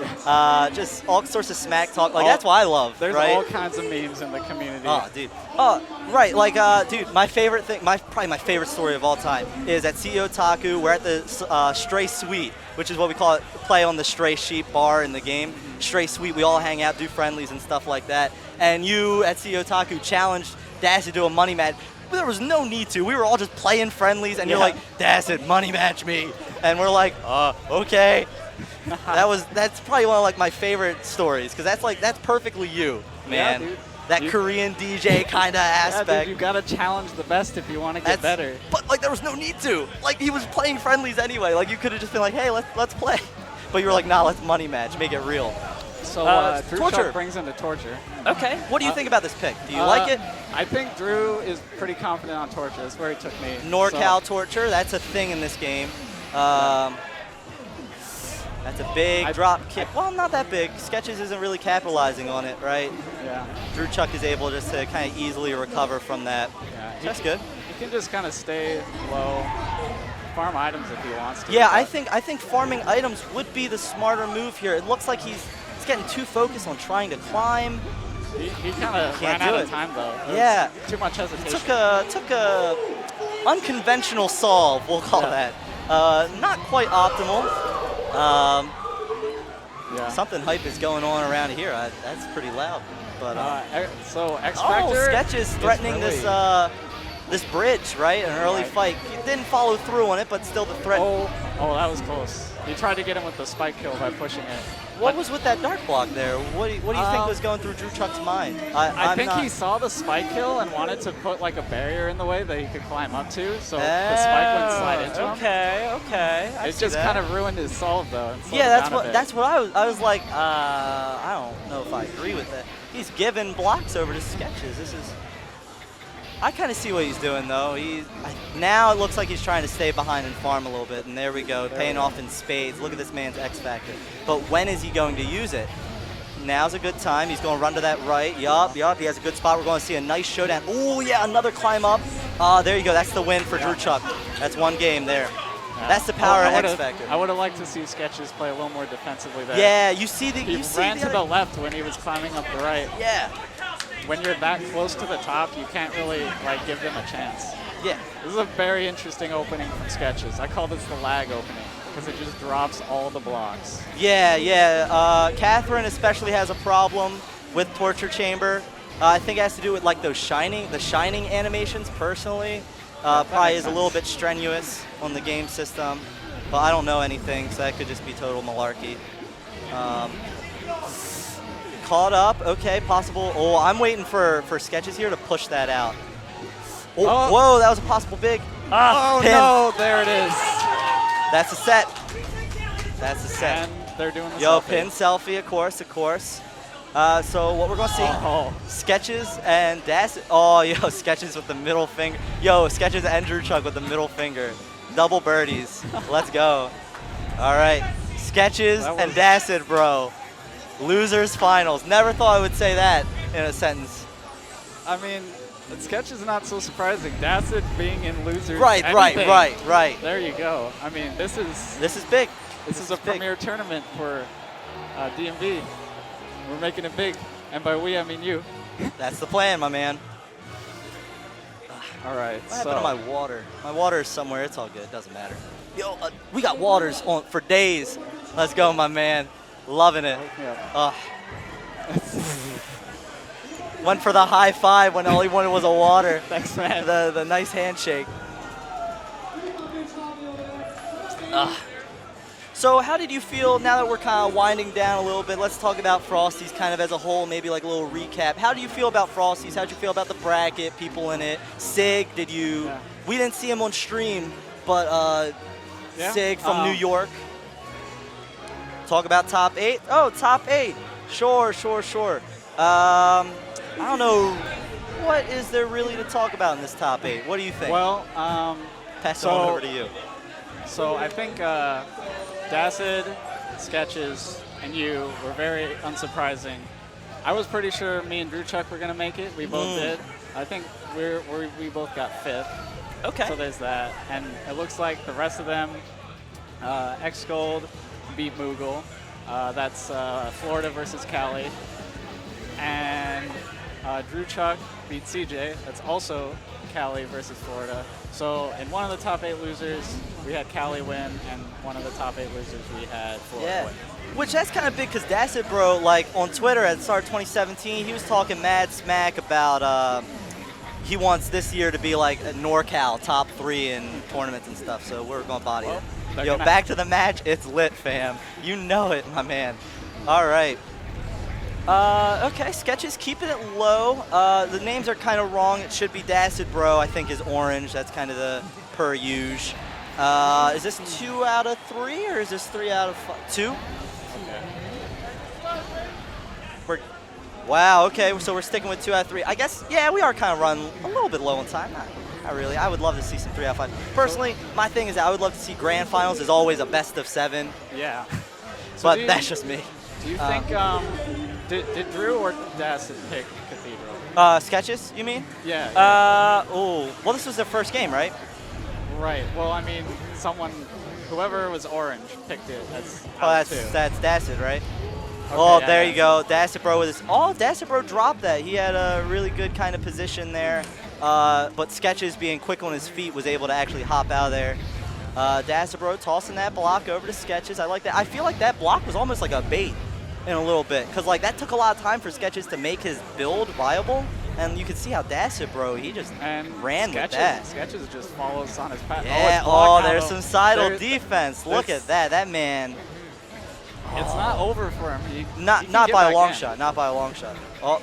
just all sorts of smack talk. Like, that's what I love, There's right? all kinds of memes in the community. Oh, dude. Oh, right. Like, dude, my favorite thing, probably my favorite story of all time is at CEO Otaku. We're at the Stray Suite, which is what we call it, play on the Stray Sheep bar in the game. Stray Suite, we all hang out, do friendlies and stuff like that. And you at CEO Otaku challenged Dacid to do a money match. There was no need to. We were all just playing friendlies, and you're like, Dacid, money match me. And we're like, okay. That's probably one of like my favorite stories, because that's perfectly you, man. Yeah, dude. That Korean DJ kind of aspect. Yeah, dude, you gotta challenge the best if you want to get better. But like, there was no need to. Like, he was playing friendlies anyway. Like, you could have just been like, hey, let's play. But you were like, nah, let's money match, make it real. So Drew torture Chuck brings into torture. Okay. What do you think about this pick? Do you like it? I think Drew is pretty confident on torture. That's where he took me. NorCal torture, that's a thing in this game. That's a big drop kick. Well, not that big. Sketches isn't really capitalizing on it, right? Yeah. Drew Chuck is able just to kind of easily recover from that. Yeah. That's good. He can just kind of stay low, farm items if he wants to. Yeah, I think farming items would be the smarter move here. It looks like he's getting too focused on trying to climb. He kind of ran out of time though. Yeah. Too much hesitation. Took a unconventional solve, we'll call that. Not quite optimal. Something hype is going on around here. That's pretty loud. But so X Factor. Sketches threatening really this bridge, right? An early fight. He didn't follow through on it, but still the threat. Oh, that was close. He tried to get him with the spike kill by pushing it. What was with that dark block there? What do you think was going through Drew Chuck's mind? I think he saw the spike kill and wanted to put like a barrier in the way that he could climb up to, so the spike wouldn't slide into him. Okay. It just kind of ruined his solve though. Yeah, that's what I was like. I don't know if I agree with that. He's giving blocks over to Sketches. I kind of see what he's doing though. Now it looks like he's trying to stay behind and farm a little bit, and there we go, paying off in spades. Look at this man's X Factor. But when is he going to use it? Now's a good time. He's going to run to that right. Yup. He has a good spot. We're going to see a nice showdown. Oh yeah, another climb up. There you go. That's the win for Drew Chuck. That's one game there. That's the power of X Factor. I would have liked to see Sketches play a little more defensively there. Yeah, you see the. He ran to the left when he was climbing up the right. Yeah. When you're that close to the top, you can't really like give them a chance. Yeah. This is a very interesting opening from Sketches. I call this the lag opening because it just drops all the blocks. Yeah. Catherine especially has a problem with Torture Chamber. I think it has to do with like the shining animations personally. Probably is a little bit strenuous on the game system, but I don't know anything, so that could just be total malarkey. Caught up, okay, possible. Oh, I'm waiting for Sketches here to push that out. Oh, whoa, that was a possible big. Oh pin. No, there it is. That's a set. That's a set. And they're doing the selfie. selfie. Pin selfie, of course. So what we're gonna see, Sketches and Dacid. Oh, yo, Sketches with the middle finger. Yo, Sketches and Drew Chuck with the middle finger. Double birdies. Let's go. All right, Sketches and Dacid, bro. Losers finals. Never thought I would say that in a sentence. I mean, Sketch is not so surprising. Dacid being in losers. Right. There you go. I mean, this is big. This is a premier tournament for DMV. We're making it big, and by we I mean you. That's the plan, my man. All right. What happened to my water? My water is somewhere. It's all good. It doesn't matter. Yo, we got waters on for days. Let's go, my man. Loving it. Went for the high five when all he wanted was a water. Thanks, man. The nice handshake. So how did you feel now that we're kind of winding down a little bit? Let's talk about Frosties kind of as a whole, maybe like a little recap. How do you feel about Frosties? How did you feel about the bracket, people in it? Sig, did you... Yeah. We didn't see him on stream, but Sig from New York. Talk about top 8. Oh, top 8. Sure. I don't know. what is there really to talk about in this top 8? What do you think? Well, Pass it on over to you. So I think Dacid, Sketches, and you were very unsurprising. I was pretty sure me and Drew Chuck were going to make it. We both did. I think we both got 5th. Okay. So there's that. And it looks like the rest of them, Xold beat Moogle. That's Florida versus Cali. And Drew Chuck beat CJ. That's also Cali versus Florida. So in one of the top 8 losers, we had Cali win, and one of the top 8 losers, we had Florida win. Which that's kind of big because Dacid Bro, like on Twitter at the start of 2017, he was talking mad smack about he wants this year to be like a NorCal top 3 in tournaments and stuff. So we're going to body it. Yo, back to the match. It's lit, fam. You know it, my man. All right. Okay, Sketches keeping it low. The names are kind of wrong. It should be Dacid Bro, I think, is orange. That's kind of the per usual. Is this 2 out of 3 or is this 3 out of 2? Wow, okay, so we're sticking with 2 out of 3. I guess, yeah, we are kind of running a little bit low on time. Not really. I would love to see some 3 out of 5. Personally, my thing is I would love to see grand finals is always a best of 7. Yeah. But that's just me. Do you think, did Drew or Dacid pick Cathedral? Sketches, you mean? Yeah. Well, this was their first game, right? Right. Well, I mean, whoever was orange picked it. That's Dacid, right? Okay, there you go. Dacid Bro with his. Oh, Dacid Bro dropped that. He had a really good kind of position there. But Sketches, being quick on his feet, was able to actually hop out of there. Dacid Bro tossing that block over to Sketches. I like that. I feel like that block was almost like a bait in a little bit. Because like that took a lot of time for Sketches to make his build viable. And you can see how Dacid Bro, he just ran with that. Sketches just follows on his path. Yeah, there's some sidle defense. Look at that. That man. It's not over for him. Not by a long shot. Not by a long shot. Oh.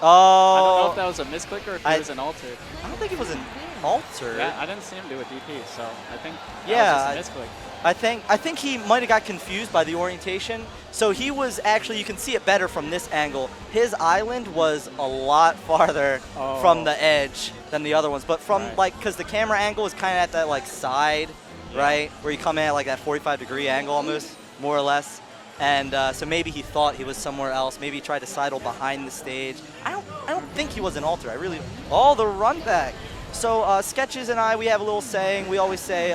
I don't know if that was a misclick or if it was an altered. I don't think it was an altered. Yeah, I didn't see him do a DP, so I think that was just a misclick. I think he might have got confused by the orientation. So he was actually, you can see it better from this angle. His island was a lot farther from the edge than the other ones. But from because the camera angle is kind of at that like side, right? Where you come in at like that 45-degree angle almost, more or less. And so maybe he thought he was somewhere else. Maybe he tried to sidle behind the stage. I don't think he was an alter. The run back. So Sketches and I, we have a little saying. We always say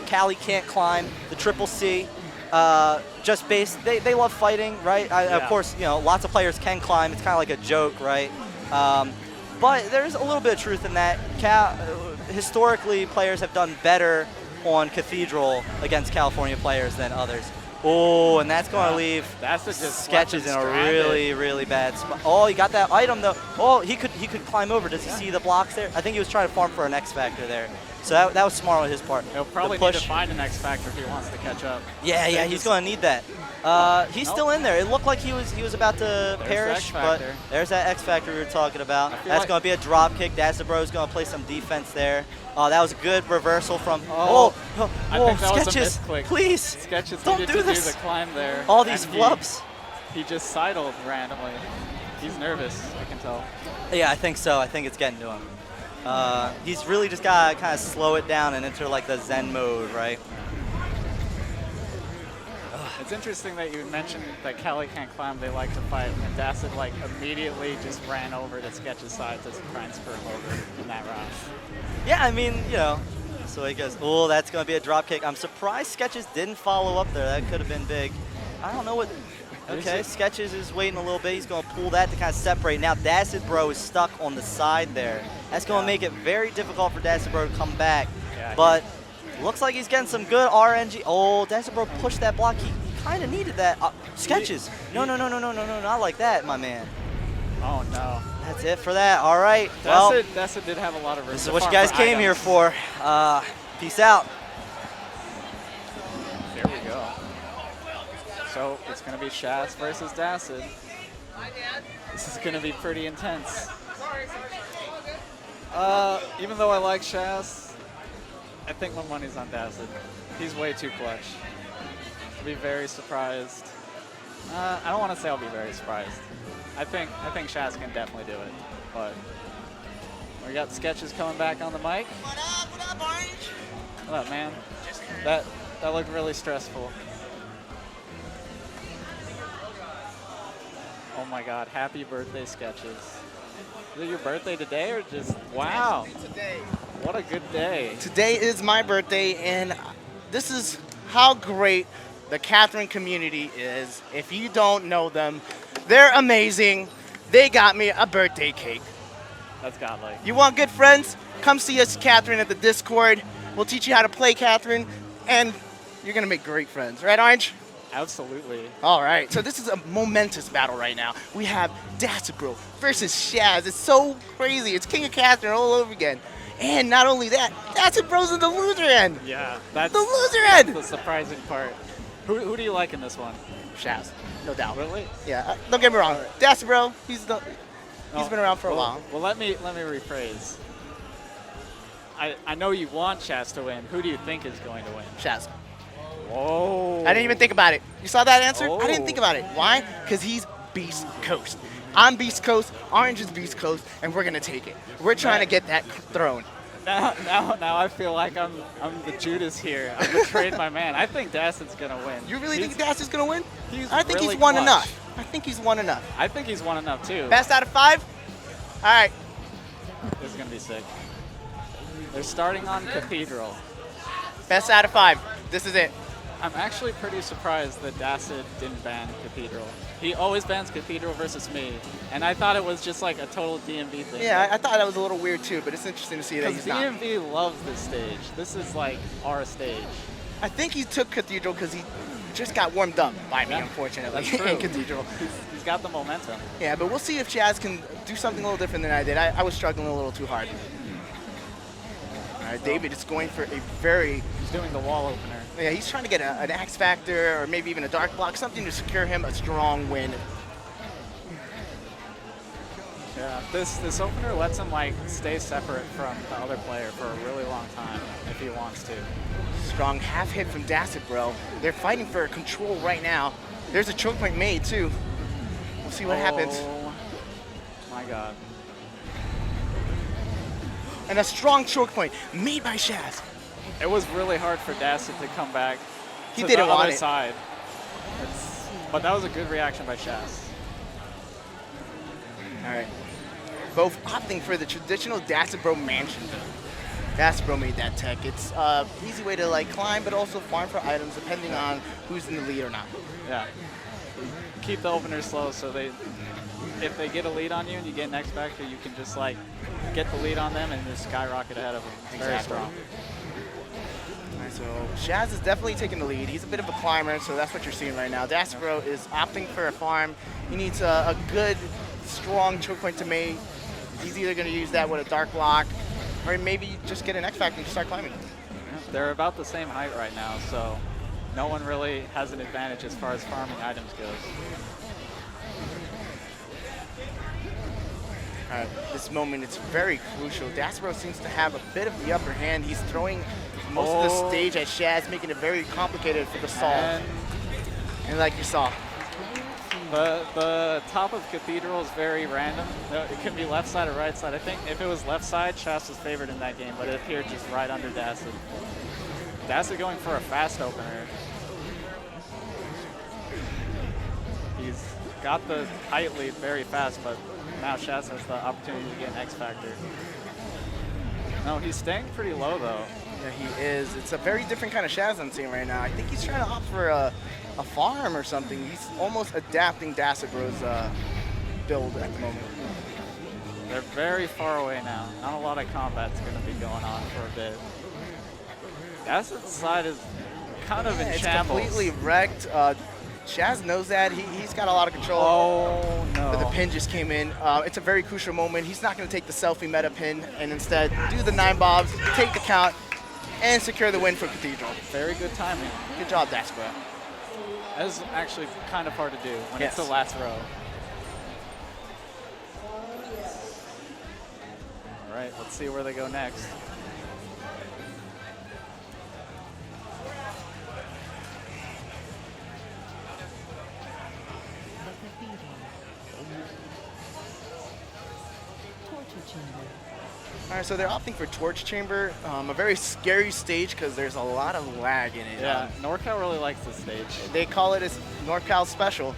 Cali can't climb the triple C. Just based, they love fighting, right? Of course, lots of players can climb. It's kind of like a joke, right? But there's a little bit of truth in that. Historically, players have done better on Cathedral against California players than others. Oh, and that's going to leave Sketches in a really, really bad spot. Oh, he got that item, though. Oh, he could climb over. Does he see the blocks there? I think he was trying to farm for an X Factor there. So that was smart on his part. He'll probably need to find an X Factor if he wants to catch up. Yeah, he's going to need that. He's still in there. It looked like he was about to perish, but there's that X Factor we were talking about. That's going to be a drop kick. Dacid Bro is going to play some defense there. That was a good reversal from. I think that Sketches, was a misclick. Please, Sketches don't needed do to this. do the climb there. All these flubs. He just sidled randomly. He's nervous, I can tell. Yeah, I think so. I think it's getting to him. He's really just got to kind of slow it down and enter like the Zen mode, right? It's interesting that you mentioned that Cali can't climb, they like to fight, and Dacid like immediately just ran over to Sketch's side to try and spur him over in that round. Yeah, I mean, so he goes, oh, that's going to be a drop kick. I'm surprised Sketches didn't follow up there. That could have been big. I don't know what. Okay, Sketches is waiting a little bit. He's going to pull that to kind of separate. Now Dacid Bro is stuck on the side there. That's going to make it very difficult for Dacid Bro to come back. Yeah, but looks like he's getting some good RNG. Oh, Dacid Bro pushed that block. He kind of needed that. Sketches. No, not like that, my man. Oh, no. That's it for that. All right. Dacid did have a lot of room. This is what you guys came here for. Peace out. There we go. So it's going to be Shaz versus Dacid. This is going to be pretty intense. Even though I like Shaz, I think my money's on Dacid. He's way too clutch. I'll be very surprised. I don't want to say I'll be very surprised. I think Shaz can definitely do it, but We got Sketches coming back on the mic. What up, Orange? What up, man? That looked really stressful. Oh my God! Happy birthday, Sketches. Is it your birthday today or just wow? Today. What a good day. Today is my birthday, and this is how great the Catherine community is. If you don't know them, they're amazing. They got me a birthday cake. That's godlike. You want good friends? Come see us, Catherine, at the Discord. We'll teach you how to play Catherine, and you're gonna make great friends, right, Orange? Absolutely. All right, so this is a momentous battle right now. We have Dacid versus Shaz. It's so crazy. It's King of Catherine all over again. And not only that, Dacid Bro's in the loser end. Yeah, that's The loser end. the surprising part. Who do you like in this one? Shaz, no doubt. Really? Yeah, don't get me wrong. Dacid Bro, he's been around for a while. Well, let me rephrase. I know you want Shaz to win. Who do you think is going to win? Shaz. Whoa. I didn't even think about it. You saw that answer? I didn't Oh. think about it. Why? Because he's Beast Coast. I'm Beast Coast, Orange is Beast Coast, and we're gonna take it. We're trying to get that throne. Now I feel like I'm the Judas here. I betrayed my man. I think Dacid's gonna win. You really think Dacid's gonna win? He's I think really he's won clutch. enough. I think he's won enough. I think he's won enough too. Best out of 5? All right. This is gonna be sick. They're starting on Cathedral. Best out of 5. This is it. I'm actually pretty surprised that Dacid didn't ban Cathedral. He always bans Cathedral versus me, and I thought it was just like a total DMV thing. Yeah, I thought that was a little weird too, but it's interesting to see that Because he's not. DMV loves this stage. This is like our stage. I think he took Cathedral because he just got warmed up by me, Yeah, unfortunately, that's true. in Cathedral. He's got the momentum. Yeah, but we'll see if Shaz can do something a little different than I did. I was struggling a little too hard. All right, David is going for a very, He's doing the wall opener. yeah, he's trying to get an X Factor or maybe even a Dark Block, something to secure him a strong win. Yeah, this opener lets him like stay separate from the other player for a really long time if he wants to. Strong half hit from Dacid, bro. They're fighting for control right now. There's a choke point made too. We'll see what happens. Oh my God. And a strong choke point made by Shaz. It was really hard for Dacid to come back He to didn't the want other it. side. But that was a good reaction by Shaz. All right. Both opting for the traditional Dacid Bro mansion. Dacid Bro made that tech. It's an easy way to like climb, but also farm for items depending on who's in the lead or not. Yeah. Keep the opener slow so if they get a lead on you and you get an X Factor, you can just like get the lead on them and just skyrocket ahead of them. It's very Exactly. strong. All right, so Shaz is definitely taking the lead. He's a bit of a climber, so that's what you're seeing right now. Dacid Bro is opting for a farm. He needs a good, strong choke point to make. He's either going to use that with a Dark Block, or maybe just get an X Factor and just start climbing. They're about the same height right now, so no one really has an advantage as far as farming items goes. All right, this moment is very crucial. Dacid Bro seems to have a bit of the upper hand. He's throwing most of the stage at Shaz, making it very complicated for the solve. And like you saw, The top of Cathedral is very random. It can be left side or right side. I think if it was left side, Shaz was favored in that game, but it appeared just right under Dacid. Dacid going for a fast opener. He's got the height lead very fast, but now Shaz has the opportunity to get an X Factor. No, he's staying pretty low though. yeah, he is. It's a very different kind of Shaz I'm seeing right now. I think he's trying to opt for a farm or something. He's almost adapting Dacid Bro's build at the moment. They're very far away now. Not a lot of combat's going to be going on for a bit. Dacid's side is kind of in It's shambles. completely wrecked. Shaz knows that. He's got a lot of control. Oh But the no. pin just came in. It's a very crucial moment. He's not going to take the selfie meta pin and instead do the 9 bobs, take the count, and secure the win for Cathedral. Very good timing. Good job, Dacid Bro. That is actually kind of hard to do when Yes. it's the last row. All right, let's see where they go next. The cathedral. Torture chamber. All right, so they're opting for Torch Chamber, a very scary stage because there's a lot of lag in it. Yeah, NorCal really likes this stage. They call it as NorCal Special.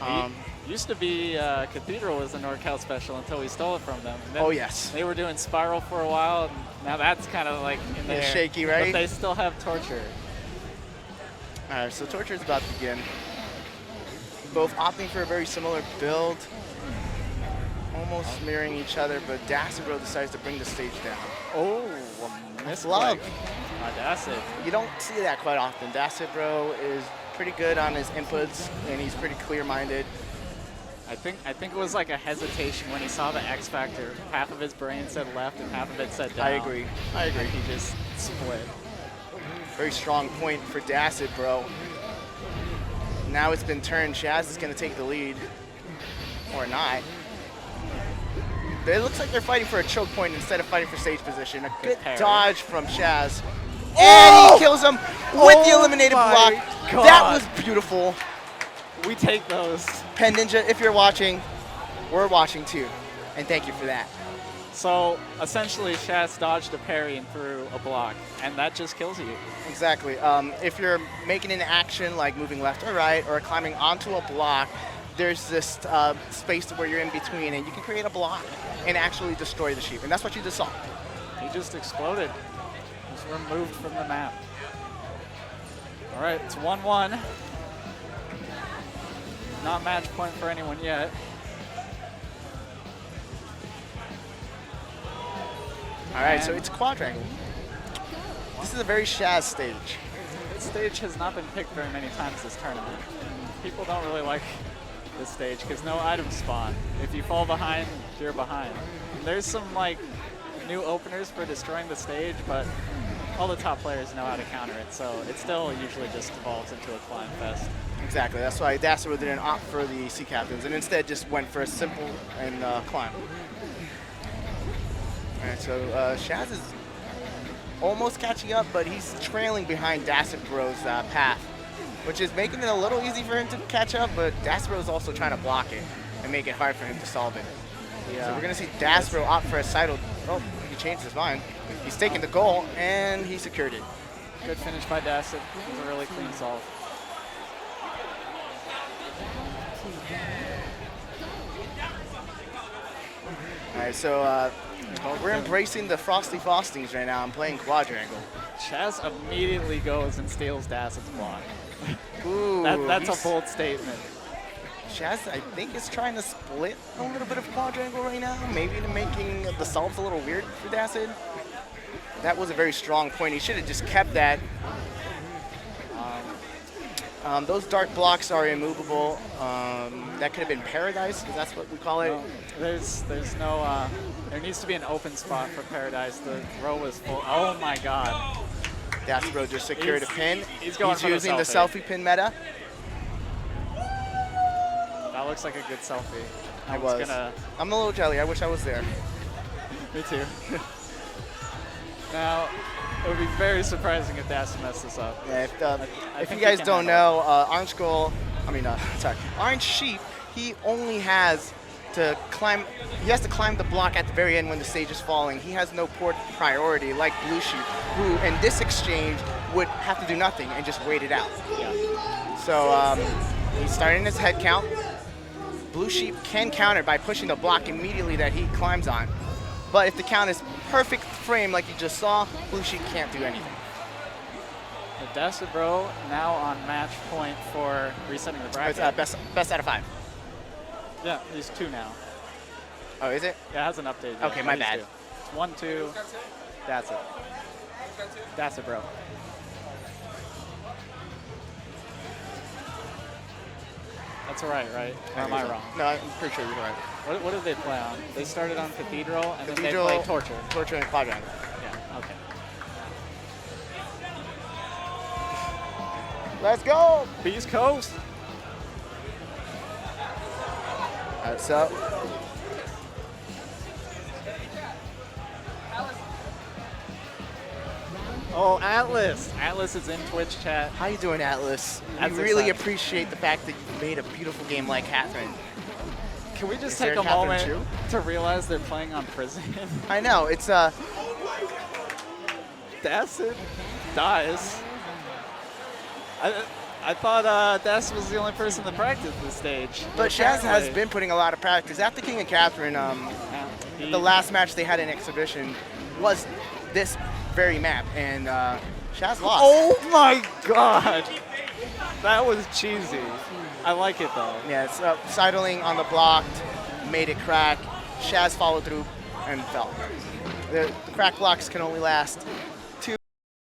Yeah. Used to be Cathedral was a NorCal Special until we stole it from them. And then Oh, yes. They were doing Spiral for a while, and now that's kind of like in there. Shaky, right? But they still have Torture. All right, so Torture is about to begin. Both opting for a very similar build, almost mirroring each other, but Dacid decides to bring the stage down. Oh, a miss Love. Dacid. You don't see that quite often. Dacid is pretty good on his inputs, and he's pretty clear-minded. I think it was like a hesitation when he saw the X Factor. Half of his brain said left and half of it said down. I agree. And he just split. Very strong point for Dacid, Now it's been turned. Shaz is going to take the lead, or not. It looks like they're fighting for a choke point instead of fighting for stage position. A good parry. dodge from Shaz. And he kills him with the eliminated block. God. That was beautiful. We take those. Pen Ninja, if you're watching, we're watching too. And thank you for that. So essentially, Shaz dodged a parry and threw a block, and that just kills you. Exactly. If you're making an action like moving left or right or climbing onto a block, there's this space where you're in between, and you can create a block and actually destroy the sheep. And that's what you just saw. He just exploded. Just removed from the map. All right, it's 1-1. Not match point for anyone yet. All right, so it's quadrangle. This is a very Shaz stage. This stage has not been picked very many times this tournament. People don't really like this stage because no items spawn. If you fall behind, you're behind. There's some like new openers for destroying the stage, but all the top players know how to counter it, so it still usually just evolves into a climb fest. Exactly. That's why Dacid didn't opt for the Sea Captains and instead just went for a simple and climb. All right, so Shaz is almost catching up, but he's trailing behind Dacid path, which is making it a little easy for him to catch up, but Dacid is also trying to block it and make it hard for him to solve it. Yeah. So we're going to see Dacid opt for a sidle. Oh, he changed his mind. He's taking the goal, and he secured it. Good finish by Dacid. It was a really clean solve. All right, so we're embracing the Frosty Faustings right now. I'm playing quadrangle. Shaz immediately goes and steals Dacid's block. Ooh, That's a bold statement. Shaz, I think, is trying to split a little bit of quadrangle right now, maybe to making the solves a little weird for Dacid. That was a very strong point. He should have just kept that. Those dark blocks are immovable. That could have been Paradise, because that's what we call it. No, there's no, there needs to be an open spot for Paradise. The row was full. Oh my God. Dacid just secured a pin. He's going for using the selfie pin meta. That looks like a good selfie. I was. I'm a little jelly. I wish I was there. Me too. Now, it would be very surprising if Dacid messed this up. Yeah, I if you think guys he can don't handle know, Orange Sheep, he only has to climb. He has to climb the block at the very end when the stage is falling. He has no port priority like Blue Sheep, who in this exchange would have to do nothing and just wait it out. Yeah. So he's starting his head count. Blue Sheep can counter by pushing the block immediately that he climbs on. But if the count is perfect frame like you just saw, Blue Sheep can't do anything. The Dacid Bro now on match point for resetting the bracket. It's best out of 5. Yeah, he's 2 now. Oh, is it? Yeah, it hasn't updated yet. Okay, my He's bad. 2. It's 1-2. Dacid. Dacid Bro. That's alright, right? Or am I wrong? No, I'm pretty sure you're right. What did they play on? They started on Cathedral, and Cathedral, then they played Torture. Torture and Quadrangle. Yeah, okay. Let's go! Beast Coast! That's up. Oh, Atlas! Atlas is in Twitch chat. How you doing, Atlas? I That's really exciting. appreciate the fact that you made a beautiful game like Catherine. Can we just Is there take a Catherine moment too? to realize they're playing on prison? I know, it's Dacid dies. I thought Dacid was the only person that practiced this stage. but Shaz has Apparently. been putting a lot of practice. After King and Catherine, He- the last match they had in exhibition was this very map, and Shaz lost. Oh my god! That was cheesy. I like it though. Yeah, it's sidling on the blocked, made it crack. Shaz followed through and fell. The crack blocks can only last